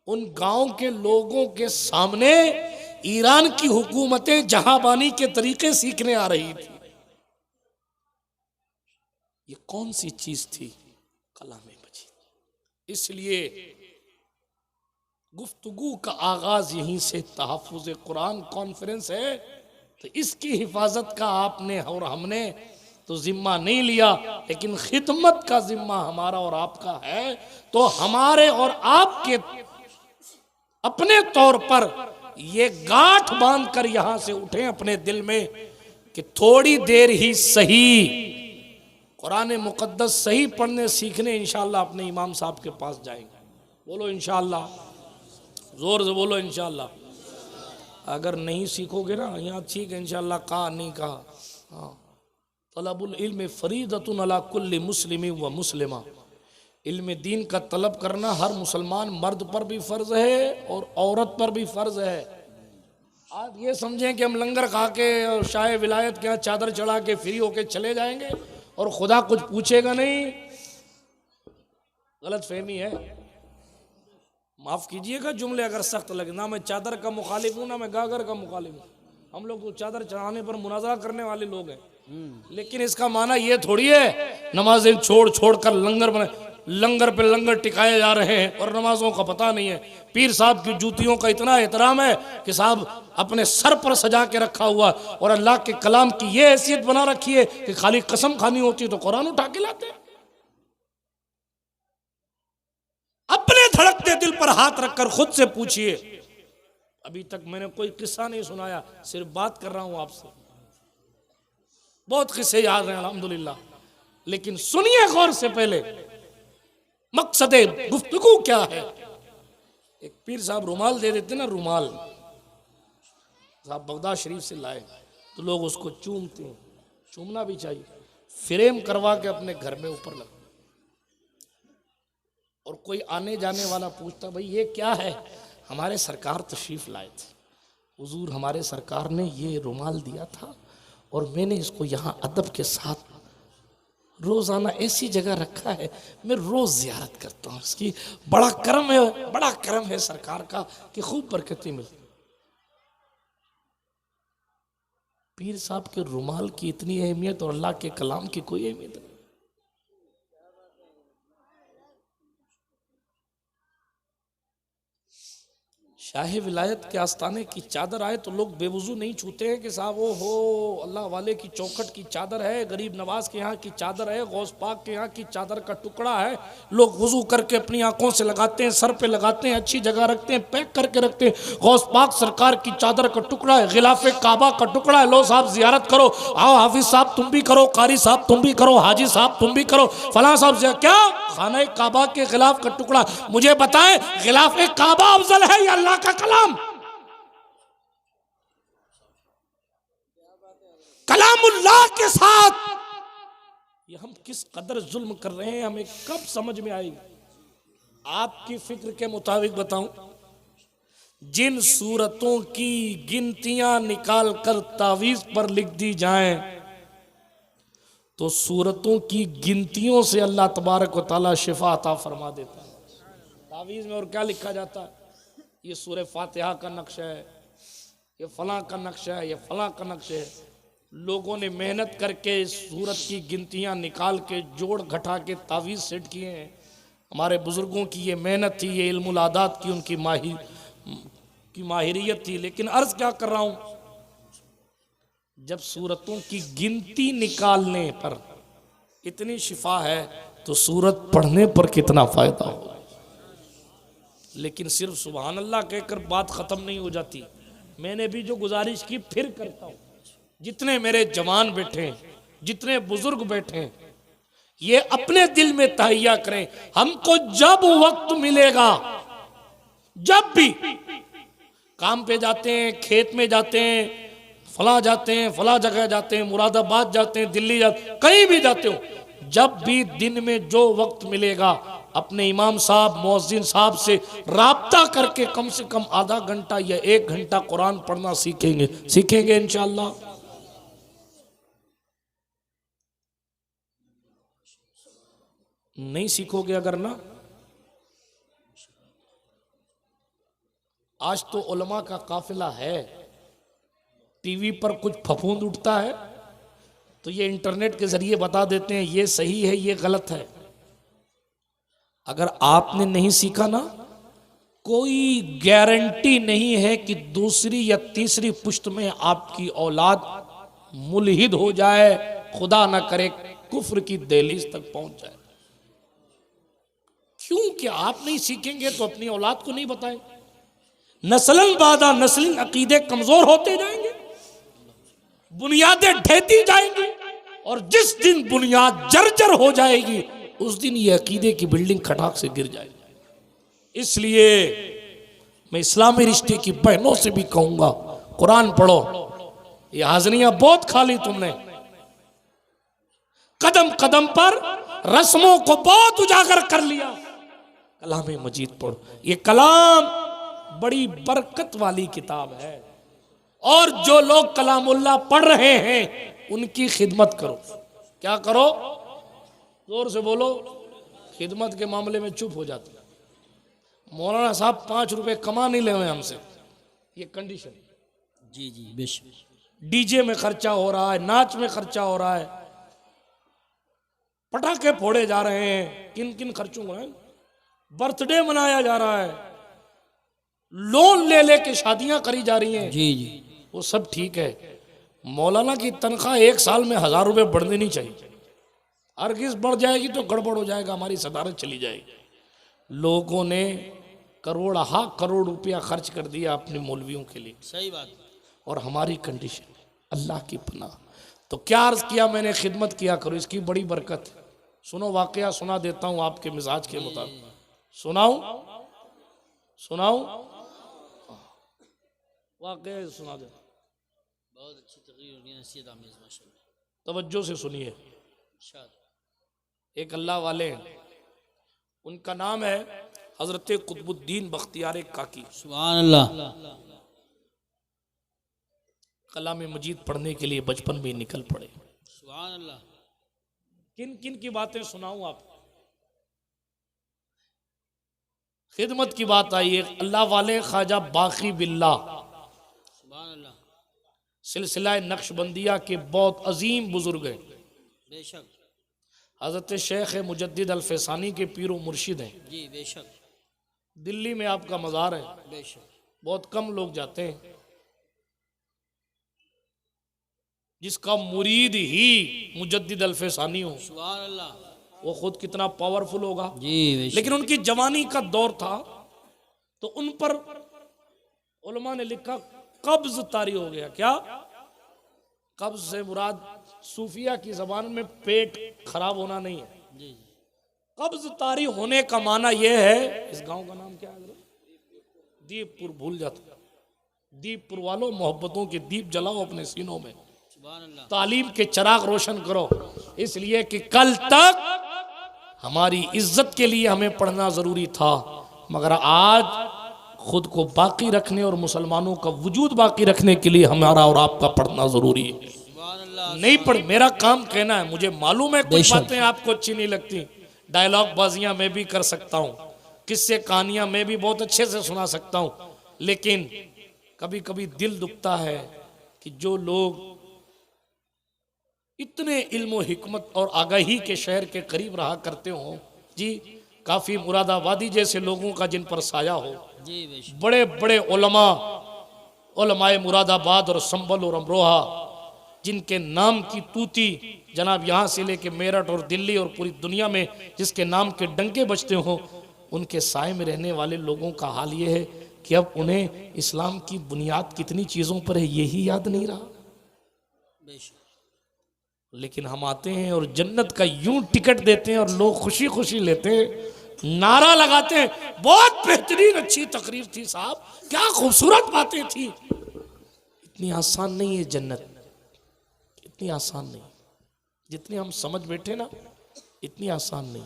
S3: उन गांव के लोगों के सामने ईरान की हुकूमतें जहांबानी के तरीके सीखने आ रही थी। ये कौन सी चीज थी? कलाम मजीद। इसलिए गुफ्तगू का आगाज यहीं से तहफ़्फ़ुज़ कुरान कॉन्फ्रेंस है, तो इसकी हिफाजत का आपने और हमने तो जिम्मा नहीं लिया, लेकिन खिदमत का जिम्मा हमारा और आपका है। तो हमारे और आपके अपने तौर पर ये गांठ बांध कर यहां से उठे अपने दिल में कि थोड़ी देर ही सही कुरान मुकद्दस सही पढ़ने सीखने इंशाअल्लाह अपने इमाम साहब के पास जाएंगे। बोलो इंशाअल्लाह, जोर से बोलो इंशाअल्लाह। अगर नहीं सीखोगे ना यहाँ ठीक है इंशाअल्लाह, कहा नहीं कहा। हाँ, तलबुल इल्म फरीदतुन अला कुल्ली मुस्लिम व मुस्लिमा। इल्म दीन का तलब करना हर मुसलमान मर्द पर भी फ़र्ज है और औरत पर भी फ़र्ज है। आप ये समझें कि हम लंगर खा के और शाह विलायत के यहाँ चादर चढ़ा के फ्री होके चले जाएंगे और खुदा कुछ पूछेगा नहीं, गलत फहमी है। माफ़ कीजिएगा जुमले अगर सख्त लगे, ना मैं चादर का मुखालिफ हूँ ना मैं गागर का मुखालिफ हूँ। हम लोग तो चादर चढ़ाने पर मुनाजरा करने वाले लोग हैं, लेकिन इसका माना ये थोड़ी है नमाजें छोड़ छोड़ कर लंगर पे लंगर टिकाए जा रहे हैं और नमाजों का पता नहीं है। पीर साहब की जूतियों का इतना एहतराम है कि साहब अपने सर पर सजा के रखा हुआ, और अल्लाह के कलाम की ये हैसियत बना रखी है कि खाली कसम खानी होती तो कुरान उठा के लाते हैं। अपने धड़कते दिल पर हाथ रखकर खुद से पूछिए। अभी तक मैंने कोई किस्सा नहीं सुनाया, सिर्फ बात कर रहा हूं आपसे। बहुत किस्से याद हैं अल्हम्दुलिल्लाह, लेकिन सुनिए गौर से। पहले मकसद गुफ्तगू क्या है? एक पीर साहब रुमाल दे देते ना, रुमाल साहब बगदाद शरीफ से लाए तो लोग उसको चूमते हैं, चूमना भी चाहिए। फ्रेम करवा के अपने घर में ऊपर लगा, और कोई आने जाने वाला पूछता भाई ये क्या है? हमारे सरकार तशरीफ लाए थे, हुजूर हमारे सरकार ने ये रुमाल दिया था और मैंने इसको यहाँ अदब के साथ रोज़ाना ऐसी जगह रखा है, मैं रोज़ ज़ियारत करता हूँ इसकी। बड़ा करम है, बड़ा करम है सरकार का कि खूब बरकतें मिलती। पीर साहब के रुमाल की इतनी अहमियत और अल्लाह के कलाम की कोई अहमियत नहीं। शाह विलायत के आस्थाने की चादर आए तो लोग बेवजू नहीं छूते हैं कि साहब वो हो अल्लाह वाले की चौखट की चादर है, गरीब नवाज के यहाँ की चादर है, गौस पाक के यहाँ की चादर का टुकड़ा है। लोग वजू करके अपनी आंखों से लगाते हैं, सर पे लगाते हैं, अच्छी जगह रखते हैं, पैक करके रखते हैं। गौस पाक सरकार की चादर का टुकड़ा है, गिलाफे काबा का टुकड़ा है। लो साहब जियारत करो, आओ हाफिज साहब तुम भी करो, कारी साहब तुम भी करो, हाजी साहब तुम भी करो, फला साहब क्या खाना काबा के खिलाफ का टुकड़ा। मुझे बताएं खिलाफे काबा अफजल है या अल्लाह का कलाम? कलामुल्लाह के साथ ये हम किस कदर जुल्म कर रहे हैं, हमें कब समझ में आएगी? आपकी फिक्र के मुताबिक बताऊं, जिन सूरतों की गिनतियां निकाल कर तावीज पर लिख दी जाएं तो सूरतों की गिनतियों से अल्लाह तबारक व तआला शिफा अता फरमा देता है। तावीज़ में और क्या लिखा जाता है? ये सूरह फातिहा का नक्शा है, ये फलां का नक्शा है, ये फलां का नक्शा है। लोगों ने मेहनत करके सूरत की गिनतियां निकाल के जोड़ घटा के तावीज़ सेट किए हैं। हमारे बुजुर्गों की ये मेहनत थी, ये इल्मुल आदात की उनकी माहिरियत थी। लेकिन अर्ज क्या कर रहा हूँ, जब सूरतों की गिनती निकालने पर इतनी शिफा है तो सूरत पढ़ने पर कितना फायदा हो। लेकिन सिर्फ सुभान अल्लाह कहकर बात खत्म नहीं हो जाती। मैंने भी जो गुजारिश की फिर करता हूँ, जितने मेरे जवान बैठे हैं, जितने बुजुर्ग बैठे हैं, ये अपने दिल में तहैया करें, हमको जब वक्त मिलेगा, जब भी काम पे जाते हैं, खेत में जाते हैं, फला जाते हैं, फला जगह जाते हैं, मुरादाबाद जाते हैं, दिल्ली जाते हैं, कहीं भी जाते हो, जब भी दिन में जो वक्त मिलेगा अपने इमाम साहब मुअज्जिन साहब से राब्ता करके कम से कम आधा घंटा या 1 घंटा कुरान पढ़ना सीखेंगे इंशाअल्लाह। नहीं सीखोगे अगर ना, आज तो उलमा का काफिला है, टीवी पर कुछ फफूंद उठता है तो ये इंटरनेट के जरिए बता देते हैं ये सही है ये गलत है। अगर आपने नहीं सीखा ना, कोई गारंटी नहीं है कि दूसरी या तीसरी पुश्त में आपकी औलाद मुल्हिद हो जाए, खुदा ना करे कुफ्र की दहलीज तक पहुंच जाए। क्योंकि आप नहीं सीखेंगे तो अपनी औलाद को नहीं बताएं। नस्लन बादा नस्लन अकीदे कमजोर होते जाएंगे, बुनियादें ढहती जाएंगी, और जिस दिन बुनियाद जर्जर हो जाएगी उस दिन ये अकीदे की बिल्डिंग खटाक से गिर जाएगी। इसलिए मैं इस्लामी रिश्ते की बहनों से भी कहूंगा, कुरान पढ़ो। ये हाजरियां बहुत खाली तुमने, कदम कदम पर रस्मों को बहुत उजागर कर लिया। कलाम मजीद पढ़ो, ये कलाम बड़ी बरकत वाली किताब है, और जो लोग कलामुल्लाह पढ़ रहे हैं उनकी खिदमत करो। क्या करो? जोर से बोलो। खिदमत के मामले में चुप हो जाते। मौलाना साहब 5 रुपए कमा नहीं ले हुए हमसे, ये कंडीशन।
S2: जी जी बेशक।
S3: डीजे में खर्चा हो रहा है, नाच में खर्चा हो रहा है, पटाखे फोड़े जा रहे हैं, किन किन खर्चों में बर्थडे मनाया जा रहा है, लोन ले लेके शादियां करी जा रही हैं।
S2: जी जी
S3: वो सब ठीक है। मौलाना की तनख्वाह 1 साल में 1000 रुपए बढ़नी नहीं चाहिए। हरगिज बढ़ जाएगी तो गड़बड़ हो जाएगा, हमारी सदारत चली जाएगी। लोगों ने करोड़ करोड़ रुपया खर्च कर दिया अपने मौलवियों के लिए।
S2: सही बात।
S3: और हमारी कंडीशन अल्लाह की पनाह। तो क्या अर्ज किया मैंने, खिदमत किया करो, इसकी बड़ी बरकत है। सुनो, वाकया सुना देता हूँ आपके मिजाज के मुताबिक। सुनाऊं? वाकया सुना देता।
S2: बहुत अच्छी तकरीर होगी, नसीहत आमेज़ माशाअल्लाह।
S3: तवज्जो से सुनिए। एक अल्लाह वाले हैं, उनका नाम है हजरत कुतुबुद्दीन बख्तियार काकी।
S2: सुभान अल्लाह।
S3: कलाम मजीद पढ़ने के लिए बचपन में निकल पड़े।
S2: सुभान अल्लाह।
S3: किन किन की बातें सुनाऊं आपको? खिदमत की बात आई। एक अल्लाह वाले ख्वाजा बाकी बिल्ला,
S2: सुभान अल्लाह,
S3: सिलसिला नक्शबंदिया के बहुत अजीम बुजुर्ग हैं।
S2: बेशक।
S3: हजरत शेख मुजद्दिद अल-फैसानी के पीरो मुर्शिद हैं।
S2: जी बेशक।
S3: दिल्ली में आपका मज़ार है,
S2: बेशक।
S3: बहुत कम लोग जाते हैं। जिसका मुरीद ही मुजद्दिद अल-फैसानी हो,
S2: सुभान अल्लाह,
S3: वो खुद कितना पावरफुल होगा।
S2: जी बेशक।
S3: लेकिन उनकी जवानी का दौर था तो उन पर उलमा ने लिखा कब्ज तारी हो गया। क्या? कब्ज से मुराद सूफिया की जबान में पेट खराब होना नहीं है।
S2: जी जी।
S3: कब्ज तारी होने का माना यह है, इस गांव का नाम क्या है? दीपपुर। भूल जाता। दीपपुर वालों, मोहब्बतों के दीप जलाओ अपने सीनों में, तालीम के चिराग रोशन करो, इसलिए कि कल तक हमारी इज्जत के लिए हमें पढ़ना जरूरी था, मगर आज खुद को बाकी रखने और मुसलमानों का वजूद बाकी रखने के लिए हमारा और आपका पढ़ना जरूरी है। नहीं पढ़, मेरा काम कहना है। मुझे मालूम है कुछ बातें आपको अच्छी नहीं लगती, डायलॉग बाजियां मैं भी कर सकता हूँ, किस्से कहानियां मैं भी बहुत अच्छे से सुना सकता हूँ, लेकिन कभी कभी दिल दुखता है कि जो लोग इतने इल्म हिकमत और आगाही के शहर के करीब रहा करते हो, जी काफ़ी मुरादाबादी जैसे लोगों का जिन पर साया हो, बड़े बड़े उलमाए मुरादाबाद और संभल और अमरोहा, जिनके नाम की तूती जनाब यहाँ से लेके मेरठ और दिल्ली और पूरी दुनिया में जिसके नाम के डंके बजते हो, उनके साए में रहने वाले लोगों का हाल ये है कि अब उन्हें इस्लाम की बुनियाद कितनी चीज़ों पर है यही याद नहीं रहा। लेकिन हम आते हैं और जन्नत का यूं टिकट देते हैं और लोग खुशी खुशी लेते हैं, नारा लगाते हैं, बहुत बेहतरीन अच्छी तकरीर थी साहब, क्या खूबसूरत बातें थी। इतनी आसान नहीं है जन्नत, इतनी आसान नहीं, जितनी हम समझ बैठे ना इतनी आसान नहीं।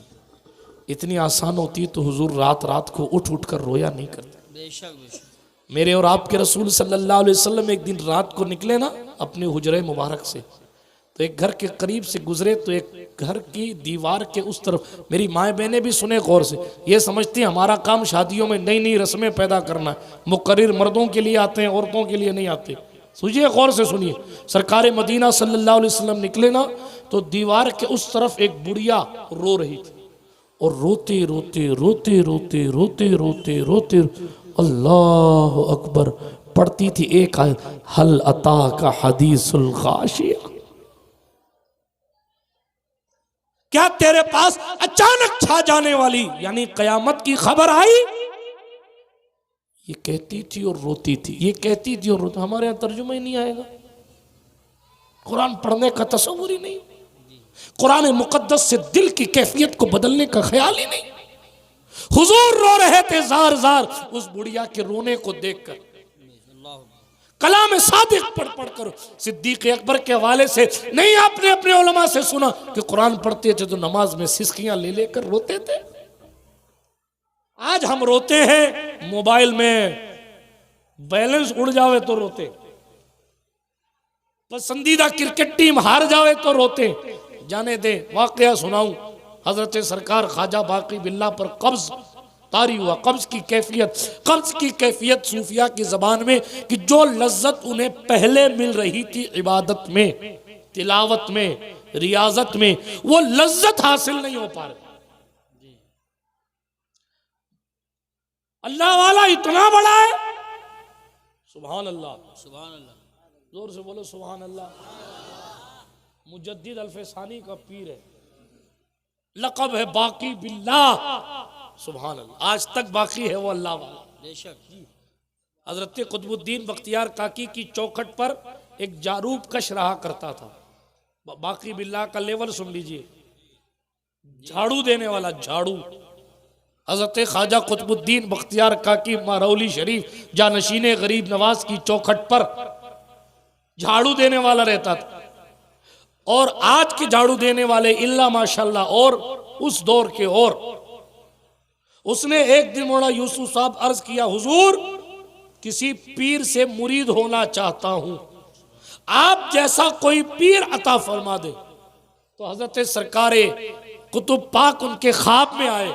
S3: इतनी आसान होती तो हुजूर रात रात को उठ उठ कर रोया नहीं करते।
S2: बेशक बेशक।
S3: मेरे और आपके रसूल सल्लल्लाहु अलैहि वसल्लम एक दिन रात को निकले ना अपने हुजरे मुबारक से, तो एक घर के करीब से गुजरे तो एक घर की दीवार के उस तरफ, मेरी माएँ बहनें भी सुने गौर से, ये समझती हैं हमारा काम शादियों में नई नई रस्में पैदा करना है, मुकर्रिर मर्दों के लिए आते हैं, औरतों के लिए नहीं आते। सुनिए, गौर से सुनिए, सरकार मदीना सल्लल्लाहु अलैहि वसल्लम निकले ना तो दीवार के उस तरफ एक बुढ़िया रो रही थी और रोते रोते रोते रोते रोते रोते रोते अल्लाह अकबर पढ़ती थी एक आयत, हल अता का हदीसुल गाशिया, क्या तेरे पास अचानक छा जाने वाली यानी कयामत की खबर आई। ये कहती थी और रोती थी, ये कहती थी और रोती। हमारे यहां तर्जुमा ही नहीं आएगा, कुरान पढ़ने का तस्वुर ही नहीं, कुरान मुकद्दस से दिल की कैफियत को बदलने का ख्याल ही नहीं। हुजूर रो रहे थे जार जार उस बुढ़िया के रोने को देखकर। कलाम सादिक पढ़ पढ़ कर सिद्दीक अकबर के हवाले से नहीं आपने अपने उलमा से सुना कि कुरान पढ़ते थे तो नमाज में सिसकियां ले लेकर रोते थे। आज हम रोते हैं मोबाइल में बैलेंस उड़ जावे तो रोते, पसंदीदा क्रिकेट टीम हार जावे तो रोते। जाने दे, वाकया सुनाऊं, हजरत सरकार ख्वाजा बाकी बिल्ला पर कब्ज तारी हुआ। कब्ज की कैफियत सूफिया की जबान में कि जो लज्जत उन्हें पहले मिल रही थी इबादत में, तिलावत में, रियाजत में, वो लज्जत हासिल नहीं हो पा रही। अल्लाह वाला इतना बड़ा है, सुभान अल्लाह, सुभान अल्लाह, जोर से बोलो सुभान अल्लाह। मुजद्दिद अल्फसानी का पीर है, लक़ब है बाकी बिल्लाह, सुभान अल्लाह, आज तक बाकी है वो अल्लाह वाला। बेशक हजरत कुतुबुद्दीन बख्तियार काकी की चौखट पर एक जारूब कश रहा करता था। बाकी बिल्लाह का लेवल सुन लीजिए, झाड़ू देने वाला झाड़ू। हजरत ख्वाजा कुतुबुद्दीन बख्तियार काकी मारौली शरीफ जानशीने गरीब नवाज की चौखट पर झाड़ू देने वाला रहता था। और आज के झाड़ू देने वाले इल्ला माशाल्लाह और उस दौर के, और उसने एक दिन मौलाना यूसुफ साहब अर्ज किया, हुजूर किसी पीर से मुरीद होना चाहता हूं, आप जैसा कोई पीर अता फरमा दे। तो हजरत सरकारे कुतुब पाक उनके ख्वाब में आए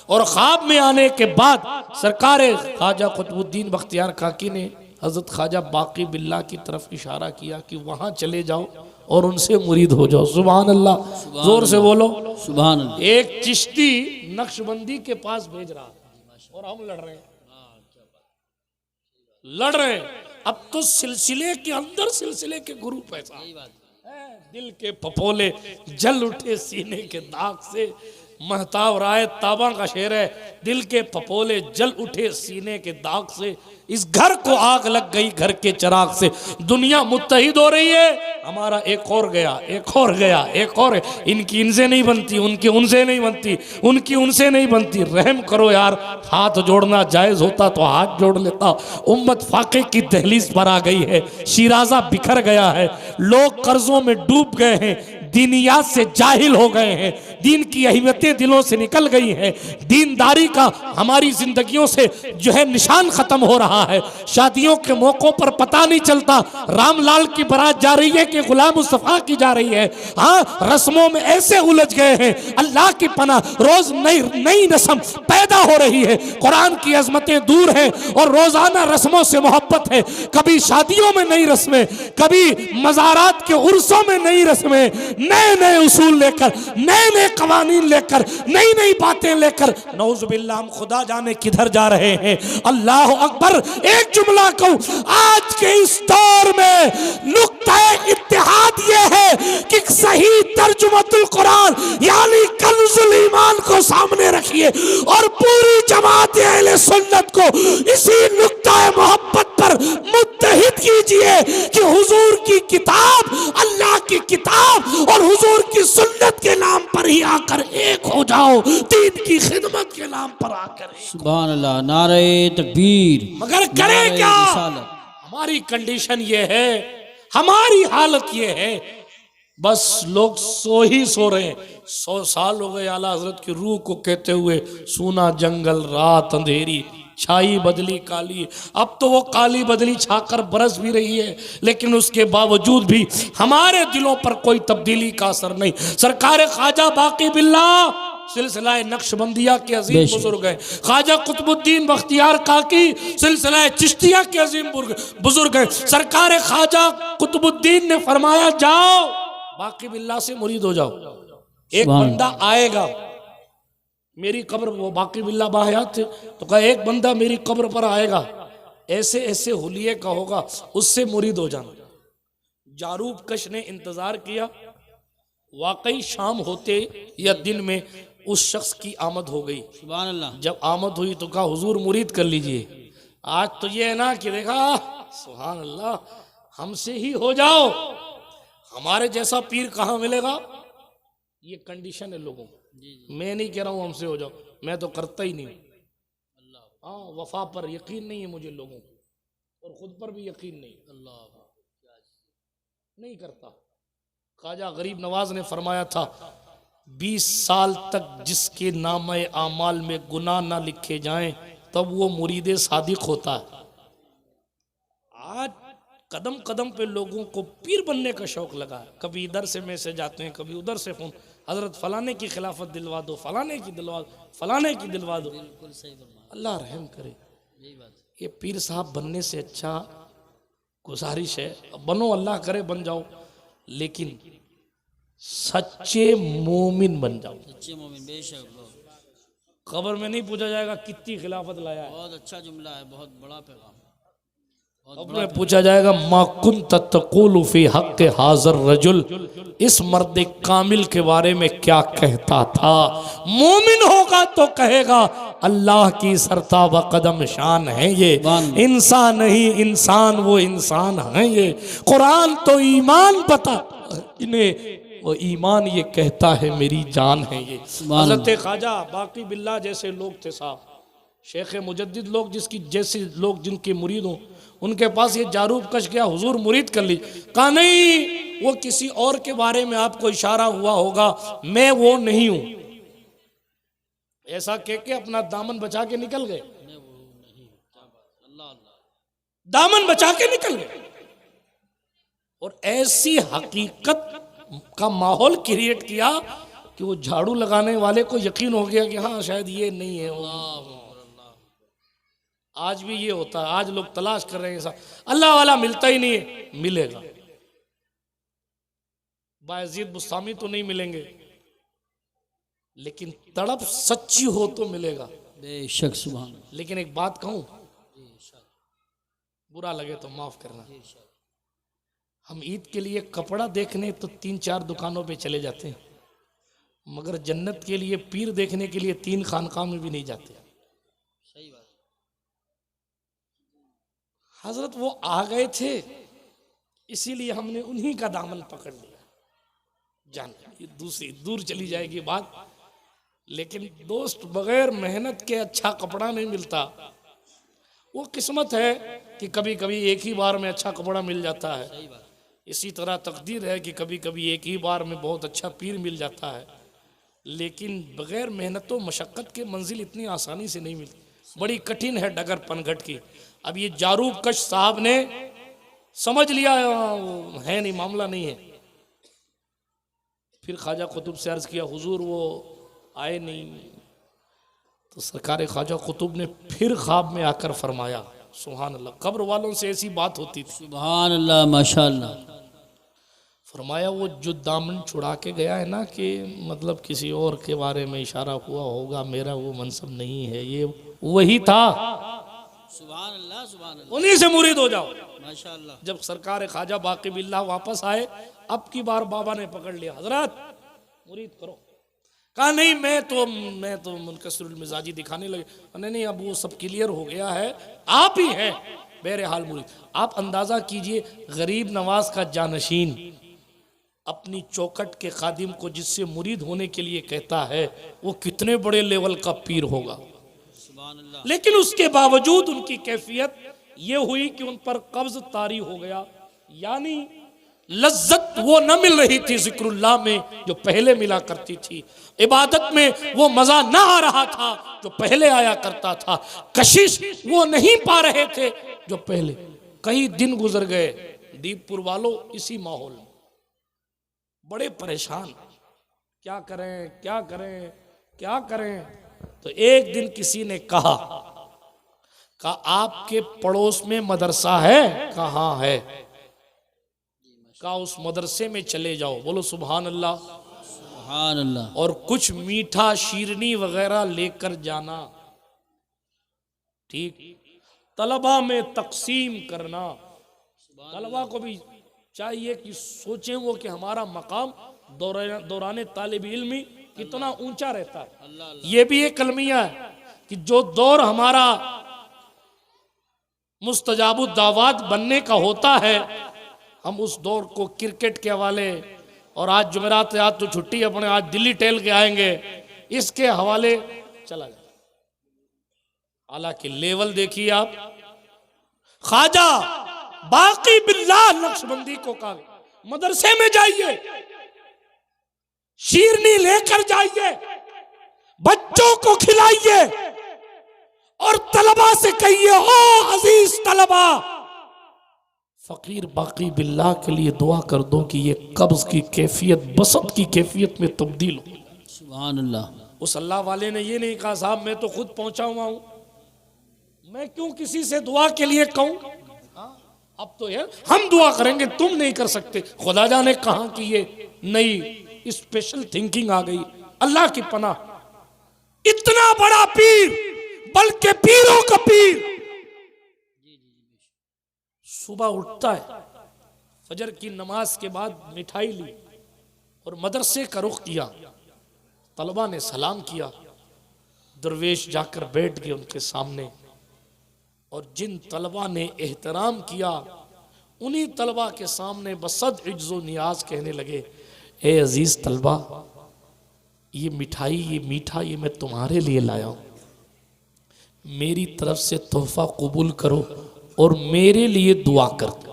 S3: और ख्वाब में आने के बाद सरकारे ख्वाजा कुतुबुद्दीन बख्तियार काकी ने हजरत ख्वाजा बाकी बिल्ला की तरफ इशारा किया कि वहां चले जाओ और उनसे मुरीद हो जाओ। सुभान अल्लाह, जोर से बोलो
S2: सुभान अल्लाह।
S3: एक चिश्ती नक्शबंदी के पास भेज रहा और हम लड़ रहे हैं। अब तो सिलसिले के अंदर सिलसिले के ग्रुप ऐसा है, दिल के पपोले जल उठे सीने के दाग से, महताब राय ताबा का शेर है, दिल के पपोले जल उठे सीने के दाग से, इस घर को आग लग गई घर के चिराग से। दुनिया मुत्तहिद हो रही है, हमारा एक और गया, एक और गया, एक और। इनकी इनसे नहीं बनती, उनकी उनसे नहीं बनती, उनकी उनसे नहीं बनती। रहम करो यार, हाथ जोड़ना जायज होता तो हाथ जोड़ लेता। उम्मत फाके की दहलीज पर आ गई है, शिराजा बिखर गया है, लोग कर्जों में डूब गए हैं, दीनियात से जाहिल हो गए हैं, दीन की अहमियतें दिलों से निकल गई हैं, दीनदारी का हमारी जिंदगियों से जो है निशान खत्म हो रहा है। शादियों के मौकों पर पता नहीं चलता रामलाल की बारात जा रही है कि गुलाम मुस्तफा की जा रही है। हाँ, रस्मों में ऐसे उलझ गए हैं, अल्लाह की पनाह, रोज नई नई रस्म पैदा हो रही है। कुरान की अजमतें दूर है और रोजाना रस्मों से मोहब्बत है। कभी शादियों में नई रस्में, कभी मज़ारात के उर्सों में नई रस्में, नए नए उसूल लेकर, नए नए कवानीन लेकर, नई नई बातें लेकर, नौजुबिल्लाह हम खुदा जाने किधर जा रहे हैं। अल्लाह अकबर। एक जुमला कहूं, आज के इस दौर में नुक्ता इत्तेहाद ये है कि सही तर्जुमतुल कुरान यानी कंजुल ईमान को सामने रखिए और पूरी जमात अहले सुन्नत को इसी नुक्ता मोहब्बत पर मुत्तहिद कीजिए कि हुजूर की किताब, अल्लाह की किताब और हुजूर की सुन्नत के नाम पर ही आकर एक हो जाओ, दीन की खिदमत के नाम पर आकर।
S2: सुभान अल्लाह, नारे तकबीर।
S3: मगर करें क्या? हमारी कंडीशन ये है, हमारी हालत ये है, बस लोग सो ही सो रहे हैं। 100 साल हो गए आला हजरत की रूह को कहते हुए, सूना जंगल रात अंधेरी, छाई बदली काली। अब तो वो काली बदली छाकर बरस भी रही है, लेकिन उसके बावजूद भी हमारे दिलों पर कोई तब्दीली का असर नहीं। सरकार ख्वाजा बाकी बिल्ला सिलसिला नक्शबंदिया के अजीम बुजुर्ग हैं, ख्वाजा कुतुबुद्दीन बख्तियार काकी सिलसिला चिश्तिया के अजीम बुजुर्ग हैं। सरकार ख्वाजा कुतुबुद्दीन ने फरमाया, जाओ बाकी बिल्ला से मुरीद हो जाओ। एक बंदा आएगा मेरी कब्र, वो बाकी बिल्ला बाहयात थे, तो कहा एक बंदा मेरी कब्र पर आएगा, ऐसे ऐसे हुलिये का होगा, उससे मुरीद हो जाना। जारूब कश ने इंतजार किया, वाकई शाम होते या दिन में उस शख्स की आमद हो गई।
S2: सुभान अल्लाह।
S3: जब आमद हुई तो कहा हुजूर मुरीद कर लीजिए। आज तो ये है ना कि देखा सुभान अल्लाह, हमसे ही हो जाओ, हमारे जैसा पीर कहाँ मिलेगा। ये कंडीशन है लोगों को। मैं नहीं कह रहा हूँ हमसे हो जाओ, मैं तो करता ही नहीं। हाँ, वफा पर यकीन नहीं है मुझे लोगों को, और खुद पर भी यकीन नहीं, अल्लाह नहीं करता। ख्वाजा गरीब नवाज ने फरमाया था, 20 साल तक जिसके नामे आमाल में गुनाह ना लिखे जाएं तब वो मुरीद सादिक होता है। आज कदम कदम पे लोगों को पीर बनने का शौक लगा है। कभी इधर से मैसेज आते हैं, कभी उधर से फोन, हजरत फलाने की खिलाफत दिलवा दो, फलाने की दिलवा दो, फलाने की दिलवा दो।
S2: बिल्कुल सही फरमाया।
S3: अल्लाह रहम करे।
S2: यही बात।
S3: ये पीर साहब बनने से अच्छा गुजारिश है, बनो, अल्लाह करे बन जाओ, लेकिन सच्चे मोमिन बन जाओ।
S2: सच्चे मोमिन, बेशक।
S3: कब्र में नहीं पूछा जाएगा कितनी खिलाफत लाया है,
S2: बहुत अच्छा जुमला है, बहुत बड़ा पैगाम।
S3: कब्र में पूछा जाएगा मा कुन्त तक़ूलु फी हक़ हाज़िर रजुल, इस मर्द कामिल के बारे में क्या कहता था। मोमिन होगा तो कहेगा अल्लाह की सरताब कदम शान है ये, इंसान नहीं इंसान वो इंसान है ये। कुरान तो ईमान बता इन्हें, वो ईमान ये कहता है मेरी जान है ये। हज़रत ख्वाजा बाकी बिल्ला जैसे लोग थे साहब, शेख मुजद्दिद लोग जिसकी जैसे लोग जिनके मुरीद हों, उनके पास ये जारूब कश गया, हुजूर मुरीद कर ली। कहा नहीं, वो किसी और के बारे में आपको इशारा हुआ होगा, मैं वो नहीं हूं। ऐसा कह के अपना दामन बचा के निकल गए, दामन बचा के निकल गए। और ऐसी हकीकत का माहौल क्रिएट किया कि वो झाड़ू लगाने वाले को यकीन हो गया कि हाँ शायद ये नहीं है वो। आज भी ये होता है, आज लोग तलाश कर रहे हैं ऐसा, अल्लाह वाला मिलता ही नहीं है, मिलेगा। बायजीद बुस्तामी तो नहीं मिलेंगे, लेकिन तड़प सच्ची हो तो मिलेगा,
S2: बेशक। सुभान।
S3: लेकिन एक बात कहूं, बुरा लगे तो माफ करना, हम ईद के लिए कपड़ा देखने तो 3-4 दुकानों पे चले जाते हैं, मगर जन्नत के लिए पीर देखने के लिए 3 खानकाह में भी नहीं जाते।
S2: सही बात।
S3: हजरत वो आ गए थे, इसीलिए हमने उन्हीं का दामन पकड़ लिया। जान ये दूसरी दूर चली जाएगी बात, लेकिन दोस्त बगैर मेहनत के अच्छा कपड़ा नहीं मिलता। वो किस्मत है कि कभी कभी एक ही बार में अच्छा कपड़ा मिल जाता है, इसी तरह तकदीर है कि कभी कभी एक ही बार में बहुत अच्छा पीर मिल जाता है। लेकिन बगैर मेहनत और मशक्क़त के मंजिल इतनी आसानी से नहीं मिलती, बड़ी कठिन है डगर पनघट की। अब ये जारूब कश साहब ने समझ लिया है नहीं, मामला नहीं है। फिर ख्वाजा कुतुब से अर्ज किया, हुजूर वो आए नहीं। तो सरकार ख्वाजा कुतुब ने फिर ख्वाब में आकर फरमाया, सुभान अल्लाह, कब्र वालों से ऐसी बात होती थी,
S2: सुभान अल्लाह, माशाअल्लाह।
S3: फरमाया वो जो दामन छुड़ा के गया है ना, कि मतलब किसी और के बारे में इशारा हुआ होगा, मेरा वो मनसब नहीं है, ये वही था।
S2: सुभान अल्लाह, सुभान अल्लाह।
S3: उन्हीं से मुरीद हो जाओ,
S2: माशाअल्लाह।
S3: जब सरकार ख्वाजा बाकी बिल्ला वापस आए, अब की बार बाबा ने पकड़ लिया, हजरत मुरीद करो। कहा नहीं, मैं तो मुनकसिरुल मिजाजी दिखाने लगे। नहीं, अब वो सब क्लियर हो गया है, आप ही हैं बहरहाल मुरीद। आप अंदाजा कीजिए, गरीब नवाज का जानशीन अपनी चौखट के खादिम को जिससे मुरीद होने के लिए कहता है, वो कितने बड़े लेवल का पीर होगा। लेकिन उसके बावजूद उनकी कैफियत ये हुई कि उन पर कब्ज तारी हो गया, यानी लज्जत वो न मिल रही थी जिक्रुल्लाह में जो पहले मिला करती थी, इबादत में वो मजा ना आ रहा था जो पहले आया करता था, कशिश वो नहीं पा रहे थे जो पहले। कई दिन गुजर गए दीपपुर वालों इसी माहौल में, बड़े परेशान, क्या करें क्या करें क्या करें। तो एक दिन किसी ने कहा आपके पड़ोस में मदरसा है? कहाँ है? कहा उस मदरसे में चले जाओ। बोलो सुभान अल्लाह
S2: सुभान अल्लाह।
S3: और कुछ मीठा शीरनी वगैरह लेकर जाना, ठीक, तलबा में तकसीम करना। तलबा को भी चाहिए कि सोचें वो कि हमारा मकाम दौरान तालिब इल्मी कितना ऊंचा रहता है। ये भी एक कलमिया है कि जो दौर हमारा मुस्तजाबुद दावात बनने का होता है, हम उस दौर को क्रिकेट के हवाले, और आज जुमेरात, आज तो छुट्टी अपने, आज दिल्ली टहल के आएंगे, इसके हवाले चला जाए। हालांकि लेवल देखिए आप, ख्वाजा बाकी बिल्लाह नक्शबंदी को कहा मदरसे में जाइए, शीरनी लेकर जाइए, बच्चों को खिलाइए और तलबा से कहिए, ओ अजीज तलबा, फकीर बाकी बिल्लाह के लिए दुआ कर दो कि ये कब्ज की कैफियत बसत की कैफियत में तब्दील हो।
S2: सुभान अल्लाह।
S3: उस अल्लाह वाले ने ये नहीं कहा साहब मैं तो खुद पहुंचा हुआ हूं, मैं क्यों किसी से दुआ के लिए कहूं। अब तो यार हम दुआ करेंगे, तुम नहीं कर सकते। खुदा जाने कहां की ये नई स्पेशल थिंकिंग आ गई। अल्लाह की पनाह, इतना बड़ा पीर, बल्कि पीरों का पीर, सुबह उठता है, फजर की नमाज के बाद मिठाई ली और मदरसे का रुख किया। तलबा ने सलाम किया, दरवेश जाकर बैठ गए उनके सामने, और जिन तलबा ने एहतराम किया उन्हीं तलबा के सामने बसद इज्जो नियाज कहने लगे, ए अजीज तलबा, ये मिठाई, ये मीठा, ये मैं तुम्हारे लिए लाया हूं, मेरी तरफ से तोहफा कबूल करो और मेरे लिए दुआ कर दो,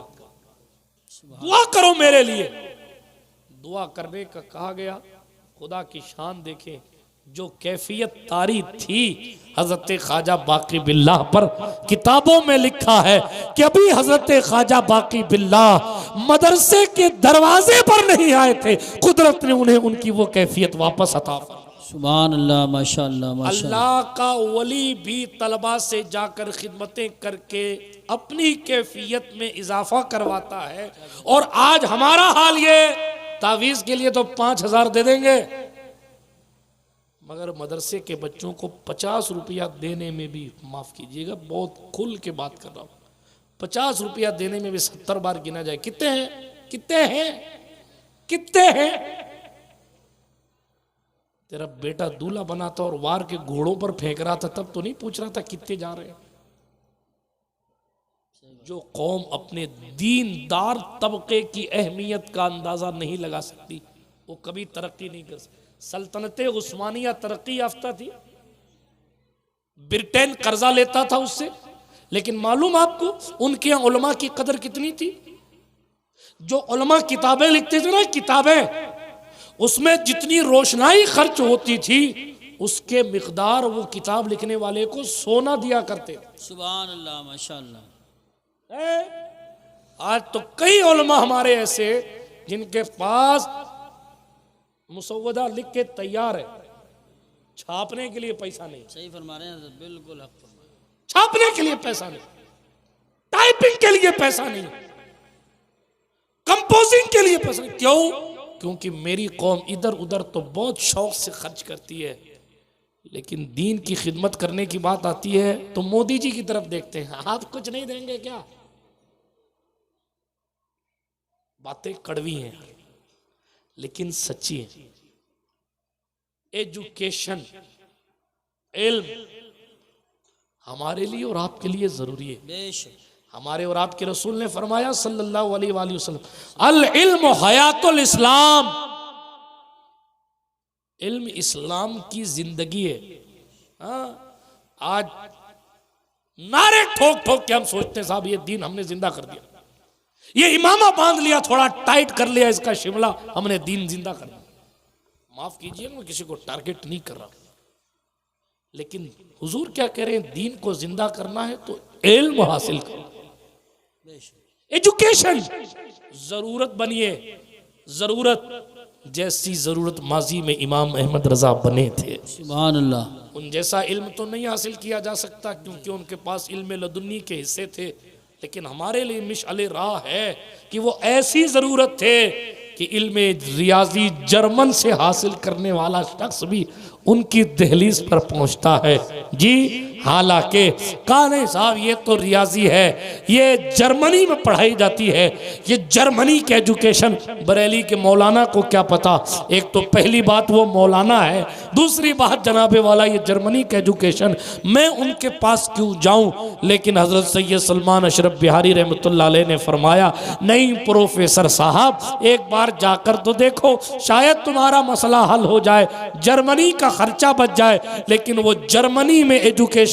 S3: दुआ करो मेरे लिए। दुआ करने का कहा गया। खुदा की शान देखें, जो कैफियत तारी थी हजरत ख्वाजा बाकी बिल्लाह पर, किताबों में लिखा है कि अभी हजरत ख्वाजा बाकी बिल्लाह मदरसे के दरवाजे पर नहीं आए थे, कुदरत ने उन्हें उनकी वो कैफियत वापस अता फरमाई।
S2: सुभान अल्लाह, माशाअल्लाह माशाअल्लाह।
S3: अल्लाह का वली भी तलबा से जाकर खिदमतें करके अपनी कैफियत में इजाफा करवाता है। और आज हमारा हाल ये, तावीज़ के लिए तो 5,000 दे देंगे, मगर मदरसे के बच्चों को 50 रुपया देने में भी, माफ़ कीजिएगा बहुत खुल के बात कर रहा हूँ, 50 रुपया देने में भी 70 बार गिना जाए। कितने हैं, कितने हैं, कितने हैं। तेरा बेटा दूल्हा बना था और वार के घोड़ों पर फेंक रहा था, तब तो नहीं पूछ रहा था कितने जा रहे हैं। जो कौम अपने दीनदार तबके की अहमियत का अंदाजा नहीं लगा सकती, वो कभी तरक्की नहीं कर सकती। सल्तनत उस्मानिया तरक्की याफ्ता थी, ब्रिटेन कर्जा लेता था उससे, लेकिन मालूम आपको उनके यहाँ उलमा की कदर कितनी थी। जो उलमा किताबें लिखते थे ना, किताबें, उसमें जितनी रोशनाई खर्च होती थी उसके मिकदार वो किताब लिखने वाले को सोना दिया करते।
S2: सुभान अल्लाह, माशाअल्लाह।
S3: आज तो कई उलमा हमारे ऐसे जिनके पास मुसव्वदा लिख के तैयार है, छापने के लिए पैसा नहीं।
S2: सही फरमा रहे हैं, बिल्कुल हक फरमा रहे हैं।
S3: छापने के लिए पैसा नहीं, टाइपिंग के लिए पैसा नहीं, कंपोजिंग के लिए पैसा नहीं। क्यों? क्योंकि मेरी कौम इधर उधर तो बहुत शौक से खर्च करती है, लेकिन दीन की खिदमत करने की बात आती है तो मोदी जी की तरफ देखते हैं, आप कुछ नहीं देंगे क्या। बातें कड़वी हैं लेकिन सच्ची है। एजुकेशन, इल्म हमारे लिए और आपके लिए जरूरी है।
S2: बेशक
S3: हमारे और आपके रसूल ने फरमाया सल्लल्लाहु अलैहि वसल्लम, अल इल्म हयातुल इस्लाम, इल्म इस्लाम की जिंदगी है। आज नारे ठोक ठोक के हम सोचते हैं साहब ये दीन हमने जिंदा कर दिया, ये इमामा बांध लिया, थोड़ा टाइट कर लिया इसका शिमला, हमने दीन जिंदा कर दिया। माफ कीजिए, मैं किसी को टारगेट नहीं कर रहा, लेकिन हुजूर क्या कह रहे हैं, दीन को जिंदा करना है तो इल्म हासिल करो, एजुकेशन। जरूरत बनिए, जरूरत जैसी जरूरत माजी में इमाम अहमद रजा बने थे,
S2: सुभान अल्लाह।
S3: उन जैसा इल्म तो नहीं हासिल किया जा सकता क्योंकि उनके पास इल्म लदुन्नी के हिस्से थे, लेकिन हमारे लिए मिशअले राह है कि वो ऐसी जरूरत थे कि इल्म रियाजी जर्मन से हासिल करने वाला शख्स भी उनकी दहलीज पर पहुंचता है। जी हालांकि काने साहब ये तो रियाजी है, ये जर्मनी में पढ़ाई जाती है, ये जर्मनी की एजुकेशन, बरेली के मौलाना को क्या पता। एक तो पहली बात वो मौलाना है, दूसरी बात जनाबे वाला ये जर्मनी की एजुकेशन, मैं उनके पास क्यों जाऊं। लेकिन हजरत सैयद सलमान अशरफ बिहारी रहमतुल्लाह अलैह ने फरमाया, नहीं प्रोफेसर साहब एक बार जाकर तो देखो, शायद तुम्हारा मसला हल हो जाए, जर्मनी का खर्चा बच जाए। लेकिन वो जर्मनी में एजुकेशन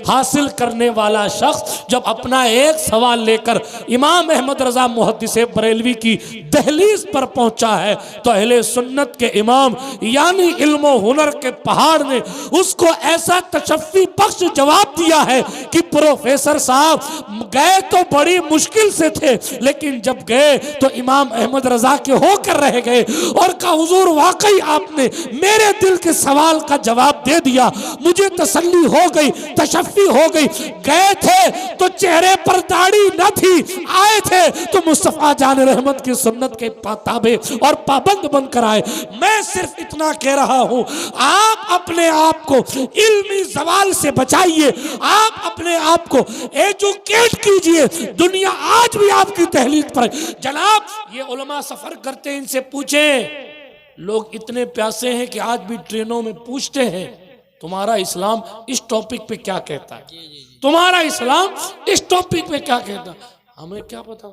S3: हासिल करने वाला शख्स जब अपना एक सवाल लेकर इमाम अहमद रजा मुहद्दिसे बरेलवी की दहलीज पर पहुंचा है तो अहले सुन्नत के इमाम यानी इल्म हुनर के पहाड़ ने उसको ऐसा तशफ़ी बख्श जवाब दिया है कि प्रोफेसर साहब गए तो बड़ी मुश्किल से थे, लेकिन जब गए तो इमाम अहमद रजा के होकर रह गए और कहा हुजूर वाकई आपने मेरे दिल के सवाल का जवाब दे दिया, मुझे तसल्ली हो गई, तशफ़ी हो गई। गए थे तो चेहरे पर दाढ़ी न थी, आए थे तो मुस्तफा जान रहमत की सुन्नत के ताबे और पाबंद बनकर आए। मैं सिर्फ इतना कह रहा हूं, आप अपने आप को इल्मी सवाल से बचाइए, आप अपने आप को एजुकेट कीजिए। दुनिया आज भी आपकी तहलील पर है। जनाब ये उलमा सफर करते हैं, इनसे पूछें, लोग इतने प्यासे हैं कि आज भी ट्रेनों में पूछते हैं तुम्हारा इस्लाम इस टॉपिक पे क्या कहता है, तुम्हारा इस्लाम इस टॉपिक पे क्या कहता है। हमें क्या पता,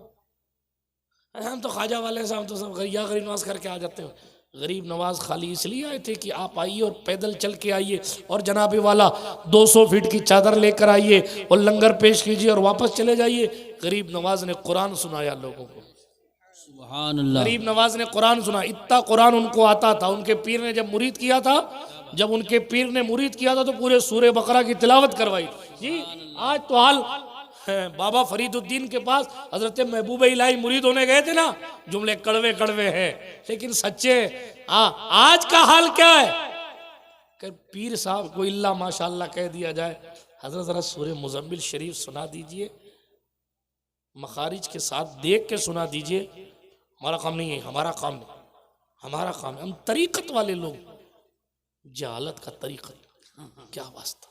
S3: हम तो ख्वाजा वाले साहब तो सब गरीब नवाज करके आ जाते हैं। गरीब नवाज खाली इसलिए आए थे कि आप आइए और पैदल चल के आइए और जनाबे वाला 200 फीट की चादर लेकर आइए और लंगर पेश कीजिए और वापस चले जाइए। गरीब नवाज ने कुरान सुनाया लोगों को,
S2: सुभान अल्लाह।
S3: गरीब नवाज ने कुरान सुना, इतना कुरान उनको आता था। उनके पीर ने जब मुरीद किया था, जब उनके पीर ने मुरीद किया था तो पूरे सूरे बकरा की तिलावत करवाई जी। आज तो हाल बाबा फरीदुद्दीन के पास हजरत महबूब इलाही मुरीद होने गए थे ना, जुमले कड़वे कड़वे हैं लेकिन सच्चे। आज का हाल क्या है कि पीर साहब को इल्ला माशाल्लाह कह दिया जाए, हजरत जरा सूरे मुजम्मिल शरीफ सुना दीजिए, मखारिज के साथ देख के सुना दीजिए। हमारा काम नहीं है, हमारा काम नहीं, हमारा काम है। हम तरीकत वाले लोग, जहालत का तरीकत क्या वास्ता,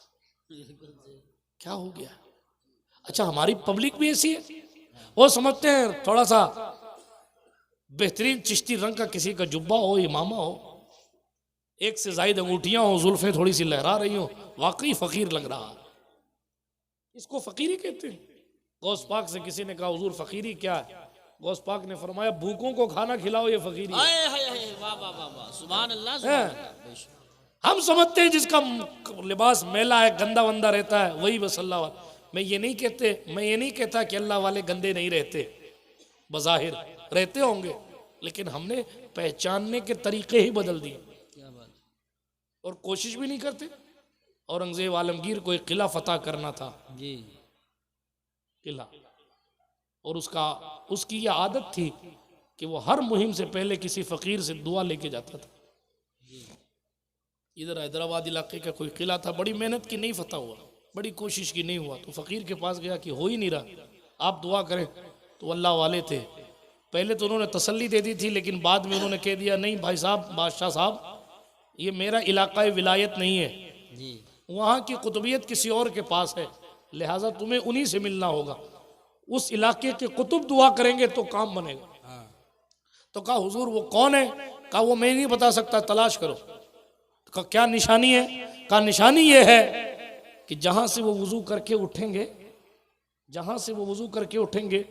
S3: क्या हो गया। अच्छा हमारी पब्लिक भी ऐसी है, वो समझते हैं थोड़ा सा बेहतरीन चिश्ती रंग का किसी का जुब्बा हो, इमामा हो, एक से ज्यादा अंगूठियां हो, जुल्फें थोड़ी सी लहरा रही हो, वाकई फकीर लग रहा है। इसको फकीरी कहते हैं। गौस पाक से किसी ने कहा हुजूर फकीरी क्या है, गौस पाक ने फरमाया भूखों को खाना खिलाओ, ये फकीरी है।
S2: सुभान अल्लाह।
S3: हम समझते हैं जिसका लिबास मैला है, गंदा वंदा रहता है, वही बस अल्लाह वाला। मैं ये नहीं कहता कि अल्लाह वाले गंदे नहीं रहते, बज़ाहिर रहते होंगे, लेकिन हमने पहचानने के तरीके ही बदल दिए और कोशिश भी नहीं करते। औरंगजेब आलमगीर को एक किला फतह करना था जी, किला, और उसकी यह आदत थी कि वो हर मुहिम से पहले किसी फकीर से दुआ लेके जाता था। इधर हैदराबाद इलाके का कोई किला था, बड़ी मेहनत की नहीं फतह हुआ, बड़ी कोशिश की नहीं हुआ, तो फकीर के पास गया कि हो ही नहीं रहा, आप दुआ करें। तो अल्लाह वाले थे, पहले तो उन्होंने तसल्ली दे दी थी, लेकिन बाद में उन्होंने कह दिया नहीं भाई साहब, बादशाह साहब, ये मेरा इलाका विलायत नहीं है जी, वहाँ की कुतुबियत किसी और के पास है, लिहाजा तुम्हें उन्हीं से मिलना होगा। उस इलाके के कुतुब दुआ करेंगे तो काम बनेगा। तो कहा हुजूर वो कौन है? कहा वो मैं नहीं बता सकता, तलाश करो। तो कहा क्या निशानी है? कहा निशानी ये है कि जहां से वो वुजू करके उठेंगे, जहां से वो वुजू करके उठेंगे,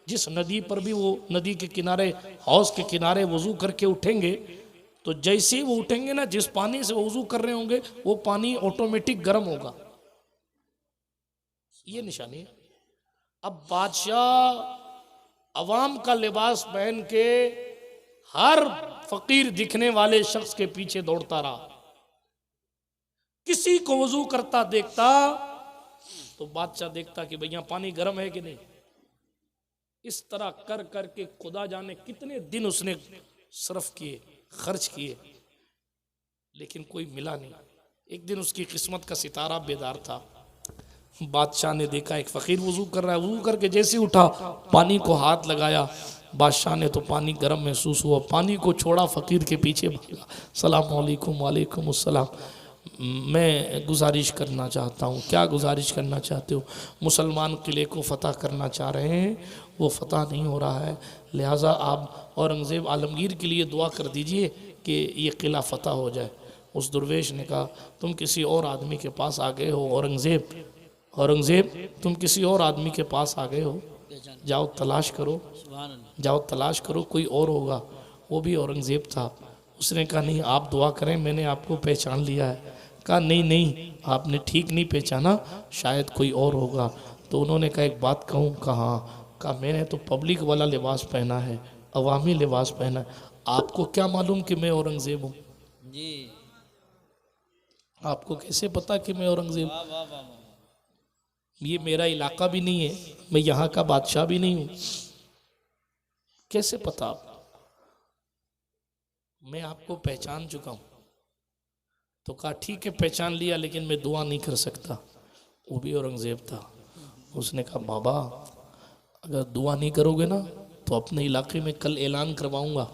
S3: जिस नदी पर भी वो नदी के किनारे, हौज के किनारे वुजू करके उठेंगे, तो जैसे ही वो उठेंगे ना, जिस पानी से वो वुजू कर रहे होंगे वो पानी ऑटोमेटिक गर्म होगा। ये निशानी है। अब बादशाह अवाम का लिबास पहन के हर फकीर दिखने वाले शख्स के पीछे दौड़ता रहा। किसी को वजू करता देखता तो बादशाह देखता कि भैया पानी गर्म है कि नहीं। इस तरह कर करके खुदा जाने कितने दिन उसने सर्फ किए, खर्च किए, लेकिन कोई मिला नहीं। एक दिन उसकी किस्मत का सितारा बेदार था। बादशाह ने देखा एक फकीर वजू कर रहा है, वजू करके जैसे उठा पानी को हाथ लगाया, बादशाह ने तो पानी गर्म महसूस हुआ, पानी को छोड़ा, फकीर के पीछे भागा। सलाम अलैकुम। वालेकुम अस्सलाम। मैं गुजारिश करना चाहता हूँ। क्या गुजारिश करना चाहते हो? मुसलमान किले को फ़तह करना चाह रहे हैं, वो फ़तह नहीं हो रहा है, लिहाजा आप औरंगज़ेब आलमगीर के लिए दुआ कर दीजिए कि ये किला फ़तह हो जाए। उस दुर्वेश ने कहा तुम किसी और आदमी के पास आ गए हो औरंगज़ेब, तुम किसी और आदमी के पास आ गए हो, जाओ तलाश करो, जाओ तलाश करो, कोई और होगा। वो भी औरंगज़ेब था। उसने कहा नहीं आप दुआ करें, मैंने आपको पहचान लिया है। कहा नहीं नहीं, आपने ठीक नहीं पहचाना, शायद कोई और होगा। तो उन्होंने कहा एक बात कहूँ? कहा मैंने तो पब्लिक वाला लिबास पहना है, अवामी लिबास पहना है, आपको क्या मालूम कि मैं औरंगज़ेब हूँ?
S2: जी
S3: आपको कैसे पता कि मैं औरंगज़ेब? ये मेरा इलाका भी नहीं है, मैं यहाँ का बादशाह भी नहीं हूँ, कैसे पता? मैं आपको पहचान चुका हूँ। तो कहा ठीक है पहचान लिया, लेकिन मैं दुआ नहीं कर सकता। वो भी औरंगज़ेब था। उसने कहा बाबा अगर दुआ नहीं करोगे ना तो अपने इलाके में कल ऐलान करवाऊंगा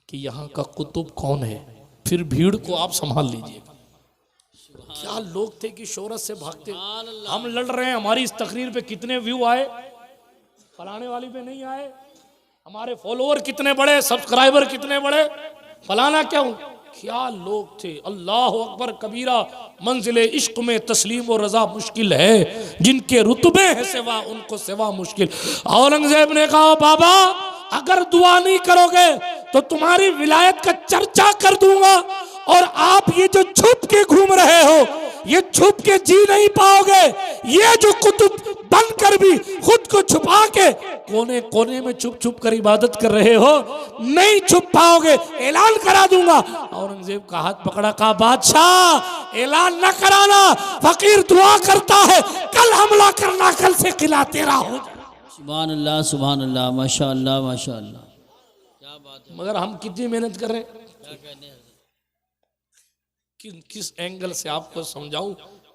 S3: कि यहाँ का कुतुब कौन है, फिर भीड़ को आप संभाल लीजिएगा। क्या लोग थे कि शोहरत से भागते। हम लड़ रहे हैं, हमारी इस तकरीर पे कितने व्यू आए, फलाने वाली पे नहीं आए, हमारे फॉलोअर कितने बड़े, सब्सक्राइबर कितने बड़े, फलाना क्या हूं। क्या लोग थे। अल्लाह अकबर कबीरा। मंजिले इश्क में तस्लीम और रजा मुश्किल है, जिनके रुतबे हैं सिवा उनको सिवा मुश्किल। औरंगजेब ने कहा बाबा अगर दुआ नहीं करोगे तो तुम्हारी विलायत का चर्चा कर दूंगा, और आप ये जो छुप के घूम रहे हो, ये छुप के जी नहीं पाओगे। ये जो कुतुब बनकर भी खुद को छुपा के कोने कोने में छुप छुप कर इबादत कर रहे हो, नहीं छुप पाओगे, ऐलान करा दूंगा। औरंगजेब का हाथ पकड़ा, कहा बादशाह ऐलान न कराना, फकीर दुआ करता है, कल हमला करना, कल से किला तेरा हो जाए।
S2: सुभान अल्लाह, माशाअल्लाह माशाअल्लाह, क्या बात है।
S3: मगर हम कितनी मेहनत कर रहे हैं, किस एंगल से आपको समझाऊं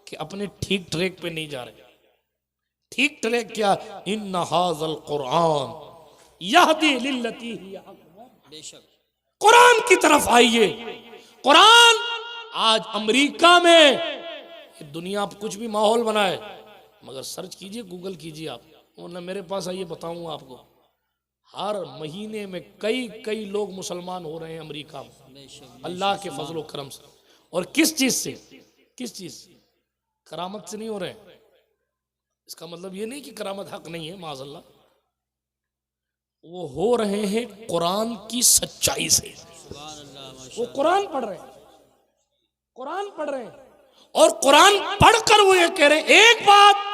S3: कि अपने ठीक ट्रैक पे नहीं जा रहे। ठीक ट्रैक क्या? इन्ना हाज़ल कुरान यहदी लिल्लती हिया अक़वम। कुरान की तरफ आइए। कुरान आज अमेरिका में, दुनिया आप कुछ भी माहौल बनाए, मगर सर्च कीजिए, गूगल कीजिए आप, वरना मेरे पास आइए बताऊंगा आपको। हर महीने में कई लोग मुसलमान हो रहे हैं अमेरिका में, अल्लाह के फजल व करम से। और किस चीज से? किस चीज से? करामत से नहीं हो रहे हैं। इसका मतलब ये नहीं कि करामत हक नहीं है, माज़अल्लाह, वो हो रहे हैं कुरान की सच्चाई से। वो कुरान पढ़ रहे हैं, कुरान पढ़ रहे हैं, और कुरान पढ़कर वो ये कह रहे हैं, एक बात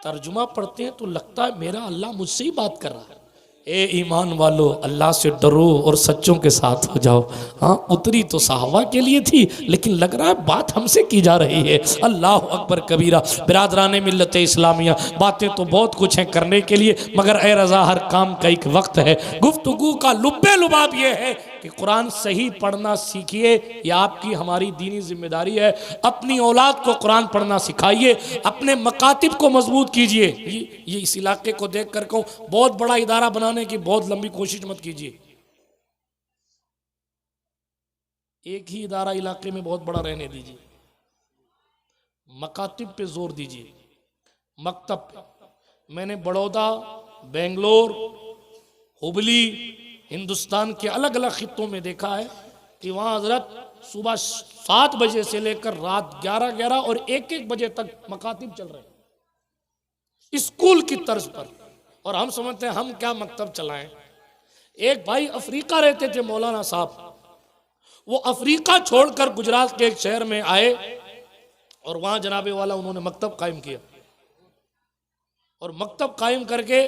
S3: तर्जुमा पढ़ते हैं तो लगता है मेरा अल्लाह मुझसे ही बात कर रहा है। ए ईमान वालो, अल्लाह से डरो और सच्चों के साथ हो जाओ। हाँ, उतरी तो साहबा के लिए थी, लेकिन लग रहा है बात हमसे की जा रही है। अल्लाह अकबर कबीरा। बिरादरान मिल्लत इस्लामिया, बातें तो बहुत कुछ हैं करने के लिए, मगर ए रज़ा हर काम का एक वक्त है। गुफ्तगू का लुब्बे लुबाब ये है कि कुरान सही पढ़ना सीखिए, यह आपकी हमारी दीनी जिम्मेदारी है। अपनी औलाद को कुरान पढ़ना सिखाइए, अपने मकातिब को मजबूत कीजिए। ये इस इलाके को देख कर कहूँ, बहुत बड़ा इदारा बनाने की बहुत लंबी कोशिश मत कीजिए। एक ही इदारा इलाके में बहुत बड़ा रहने दीजिए, मकातिब पे जोर दीजिए, मकतब पे। मैंने बड़ौदा, बेंगलोर, हुबली, हिंदुस्तान के अलग अलग खित्तों में देखा है कि वहाँ हजरत सुबह 7 बजे से लेकर रात 11 और 1 बजे तक मकातिब चल रहे हैं स्कूल की तर्ज पर। और हम समझते हैं हम क्या मकतब चलाएं। एक भाई अफ्रीका रहते थे, मौलाना साहब, वो अफ्रीका छोड़कर गुजरात के एक शहर में आए और वहाँ जनाबे वाला उन्होंने मकतब कायम किया, और मकतब कायम करके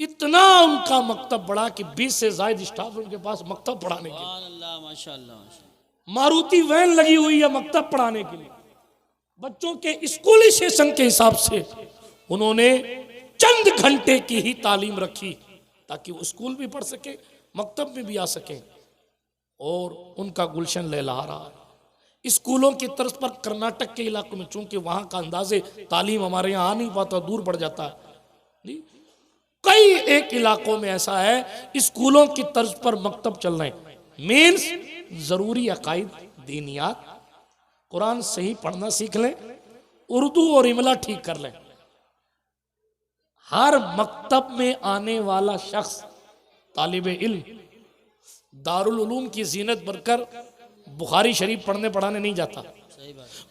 S3: इतना उनका मकतब बड़ा कि 20 से ज्यादा स्टाफ उनके पास मकतब पढ़ाने के लिए।
S2: अल्लाह माशाअल्लाह।
S3: मारुति वैन लगी हुई है मकतब पढ़ाने के लिए। बच्चों के स्कूली सेशन के हिसाब से उन्होंने चंद घंटे की ही तालीम रखी ताकि वो स्कूल भी पढ़ सके, मकतब में भी आ सके। और उनका गुलशन लहलहा रहा है। स्कूलों की तर्ज पर कर्नाटक के इलाकों में, चूंकि वहां का अंदाजे तालीम हमारे यहाँ आ नहीं पाता, दूर पड़ जाता है, कई एक इलाकों में ऐसा है स्कूलों की तर्ज पर मकतब चल रहे हैं। मीन्स जरूरी अकाइद, दीनियात, कुरान सही पढ़ना सीख लें, उर्दू और इमला ठीक कर लें। हर मकतब में आने वाला शख्स तालिब इल्म दारुल उलूम की जीनत बनकर बुखारी शरीफ पढ़ने पढ़ाने नहीं जाता।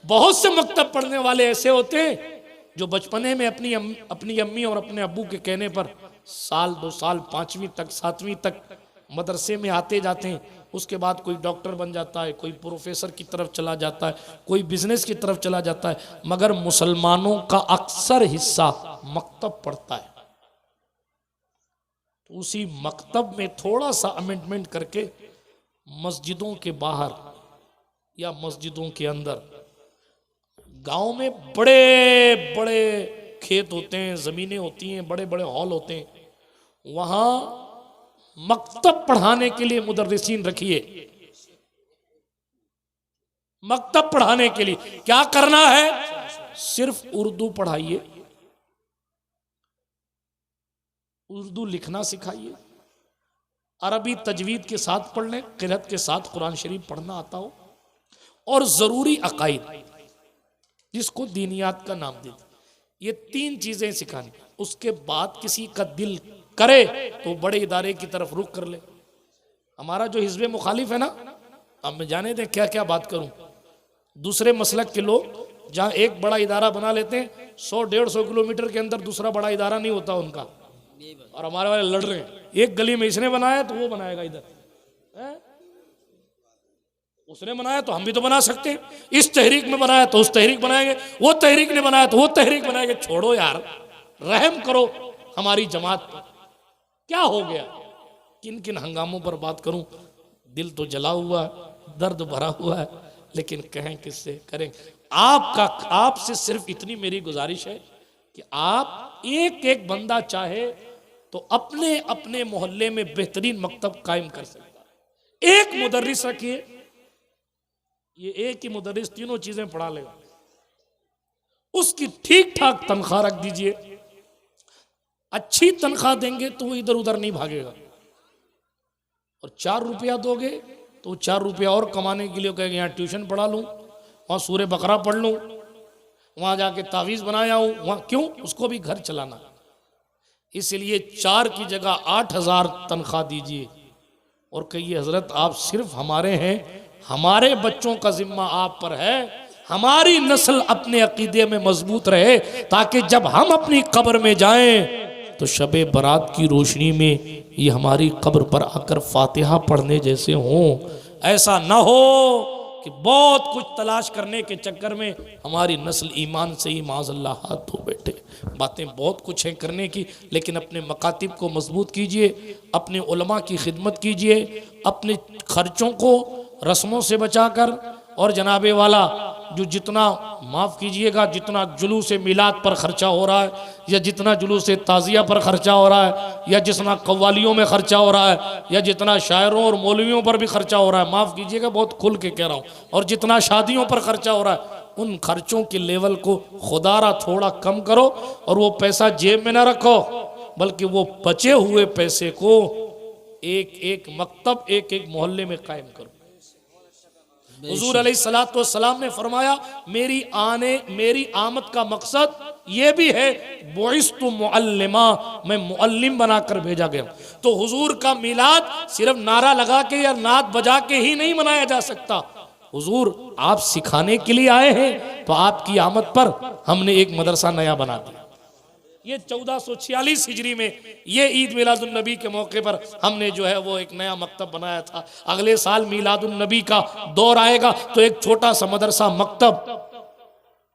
S3: बहुत से मकतब पढ़ने वाले ऐसे होते हैं जो बचपने में अपनी अम्मी और अपने अब्बू के कहने पर साल 2 साल 5वीं तक 7वीं तक मदरसे में आते जाते हैं। उसके बाद कोई डॉक्टर बन जाता है, कोई प्रोफेसर की तरफ चला जाता है, कोई बिजनेस की तरफ चला जाता है। मगर मुसलमानों का अक्सर हिस्सा मकतब पढ़ता है। तो उसी मकतब में थोड़ा सा अमेंडमेंट करके मस्जिदों के बाहर या मस्जिदों के अंदर, गांव में बड़े बड़े खेत होते हैं, जमीनें होती हैं, बड़े बड़े हॉल होते हैं, वहां मकतब पढ़ाने के लिए मुदर्रिसीन रखिए। मकतब पढ़ाने के लिए क्या करना है? सिर्फ उर्दू पढ़ाइए, उर्दू लिखना सिखाइए, अरबी तजवीद के साथ पढ़ लें, क़िरात के साथ कुरान शरीफ पढ़ना आता हो, और जरूरी अकाइद जिसको दीनियात का नाम दे, ये 3 चीजें सिखानी। उसके बाद किसी का दिल करे तो बड़े इदारे की तरफ रुख कर ले। हमारा जो हिज़्ब मुखालिफ है ना, अब मैं जाने दें क्या क्या बात करूं, दूसरे मसलक के लोग जहां एक बड़ा इदारा बना लेते हैं, 100-150 किलोमीटर के अंदर दूसरा बड़ा इदारा नहीं होता उनका, और हमारे वाले लड़ रहे हैं। एक गली में इसने बनाया तो वो बनाएगा इधर, उसने बनाया तो हम भी तो बना सकते हैं, इस तहरीक में बनाया तो उस तहरीक बनाएंगे, वो तहरीक ने बनाया तो वो तहरीक बनाएंगे। छोड़ो यार, रहम करो हमारी जमात पर। क्या हो गया? किन किन हंगामों पर बात करूं, दिल तो जला हुआ है, दर्द भरा हुआ है, लेकिन कहें किससे, करें। आपसे सिर्फ इतनी मेरी गुजारिश है कि आप एक एक बंदा चाहे तो अपने अपने मोहल्ले में बेहतरीन मकतब कायम कर सकता है। एक मुदर्रिस रखिए, ये एक ही मुदर्रिस तीनों चीजें पढ़ा लेगा, उसकी ठीक ठाक तनख्वाह रख दीजिए। अच्छी तनख्वाह देंगे तो वो इधर उधर नहीं भागेगा, और 4 रुपया दोगे तो 4 रुपया और कमाने के लिए कहेगा यहाँ ट्यूशन पढ़ा लूँ, वहाँ सूरे बकरा पढ़ लूँ, वहाँ जाके तावीज़ बनाया हूँ, वहाँ क्यों? उसको भी घर चलाना। इसलिए 4 की जगह 8,000 तनख्वाह दीजिए और कहिए हजरत आप सिर्फ हमारे हैं, हमारे बच्चों का जिम्मा आप पर है, हमारी नस्ल अपने अकीदे में मजबूत रहे, ताकि जब हम अपनी कब्र में जाएं तो शबे बरात की रोशनी में ये हमारी कब्र पर आकर फातिहा पढ़ने जैसे हों। ऐसा ना हो कि बहुत कुछ तलाश करने के चक्कर में हमारी नस्ल ईमान से ही माज़अल्लाह हाथ धो बैठे। बातें बहुत कुछ हैं करने की, लेकिन अपने मकातिब को मजबूत कीजिए, अपने उलमा की खिदमत कीजिए, अपने खर्चों को रस्मों से बचाकर, और जनाबे वाला जो जितना माफ़ कीजिएगा जितना जुलूस मिलाद पर खर्चा हो रहा है, या जितना जुलूस ताज़िया पर खर्चा हो रहा है, या जितना कव्वालियों में खर्चा हो रहा है, या जितना शायरों और मौलवियों पर भी खर्चा हो रहा है, माफ़ कीजिएगा बहुत खुल के कह रहा हूँ, और जितना शादियों पर खर्चा हो रहा है, उन खर्चों के लेवल को खुदारा थोड़ा कम करो, और वो पैसा जेब में ना रखो, बल्कि वो बचे हुए पैसे को एक एक मकतब एक एक मोहल्ले में कायम करो। हुजूर अलैहिस्सलाम ने फरमाया मेरी आमद का मकसद ये भी है, बुइस्तु मुअल्लिमा, मैं मुअल्लिम बनाकर भेजा गया। तो हुजूर का मिलाद सिर्फ नारा लगा के या नात बजा के ही नहीं मनाया जा सकता। हुजूर आप सिखाने के लिए आए हैं, तो आपकी आमद पर हमने एक मदरसा नया बना दिया। ये 1446 हिजरी में ये ईद मिलादुन नबी के मौके पर हमने जो है वो एक नया मकतब बनाया था। अगले साल मिलादुन नबी का दौर आएगा तो एक छोटा सा मदरसा मकतब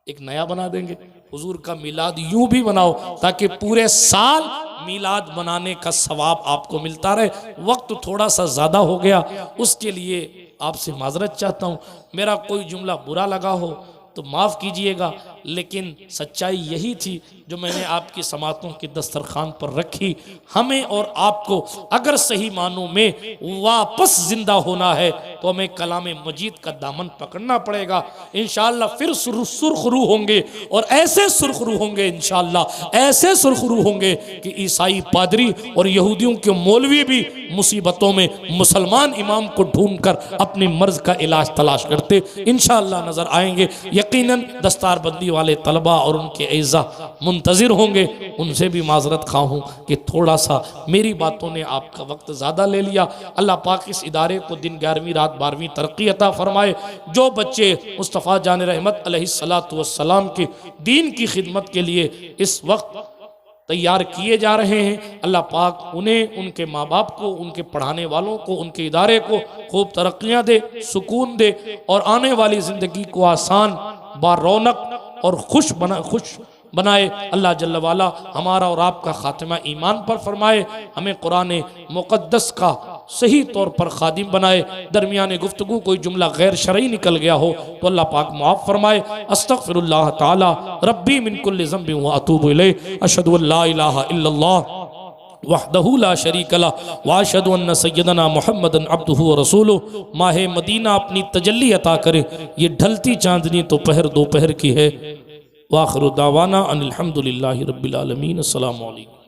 S3: एक नया बना देंगे। हुजूर का मिलाद यूं भी बनाओ ताकि पूरे साल मीलाद मनाने का सवाब आपको मिलता रहे। वक्त थोड़ा सा ज़्यादा हो गया, उसके लिए आपसे माजरत चाहता हूँ। मेरा कोई जुमला बुरा लगा हो तो माफ़ कीजिएगा, लेकिन सच्चाई यही थी जो मैंने आपकी समातों की दस्तरखान पर रखी। हमें और आपको अगर सही मानों में वापस जिंदा होना है तो हमें कलाम मजीद का दामन पकड़ना पड़ेगा। इंशाअल्लाह फिर सुरखरू होंगे, और ऐसे सुरखरू होंगे इंशाअल्लाह, ऐसे सुरखरू होंगे कि ईसाई पादरी और यहूदियों के मौलवी भी मुसीबतों में मुसलमान इमाम को ढूंढकर अपनी मर्ज का इलाज तलाश करते इंशाअल्लाह नजर आएंगे। यकीनन दस्तारबंदी वाले तलबा और उनके ऐज़ा मुंतज़िर होंगे। उनसे भी माजरत खा हूँ कि थोड़ा सा मेरी बातों ने आपका वक्त ज़्यादा ले लिया। अल्लाह पाक इस इदारे को दिन 11वीं रात 12वीं तरक्की अता फरमाए। जो बच्चे मुस्तफ़ा जान रहमत अलैहिस्सलातु वस्सलाम के दीन की खिदमत के लिए इस वक्त तैयार किए जा रहे हैं, अल्लाह पाक उन्हें, उनके माँ बाप को, उनके पढ़ाने वालों को, उनके इदारे को खूब तरक्कियाँ दे, सुकून दे, और आने वाली ज़िंदगी को आसान, बारौनक और खुश बनाए। अल्लाह जल्ल वाला हमारा और आपका खात्मा ईमान पर फरमाए। हमें कुरान मुक़द्दस का सही तौर पर खादिम बनाए। दरमियान गुफ्तगू कोई जुमला गैर शरई निकल गया हो तो अल्लाह पाक माफ़ फरमाए। अस्तग़फिरुल्लाह ताला रब्बी मिन कुल्लि ज़ंबिन व अतूबु इलैहि। अशहदु अल्ला इलाहा इल्लल्लाह वहदहु ला शरीका लहु व अशहदु अन्न सय्यदना मुहम्मदन अब्दुहु व रसूलुहु। माह मदीना अपनी तजल्ली अता करे। ये ढलती चांदनी तो पहर दोपहर की है। वाखिरु दावाना अनिल हम्दुलिल्लाहि रब्बिल आलमीन। अस्सलामु अलैकुम।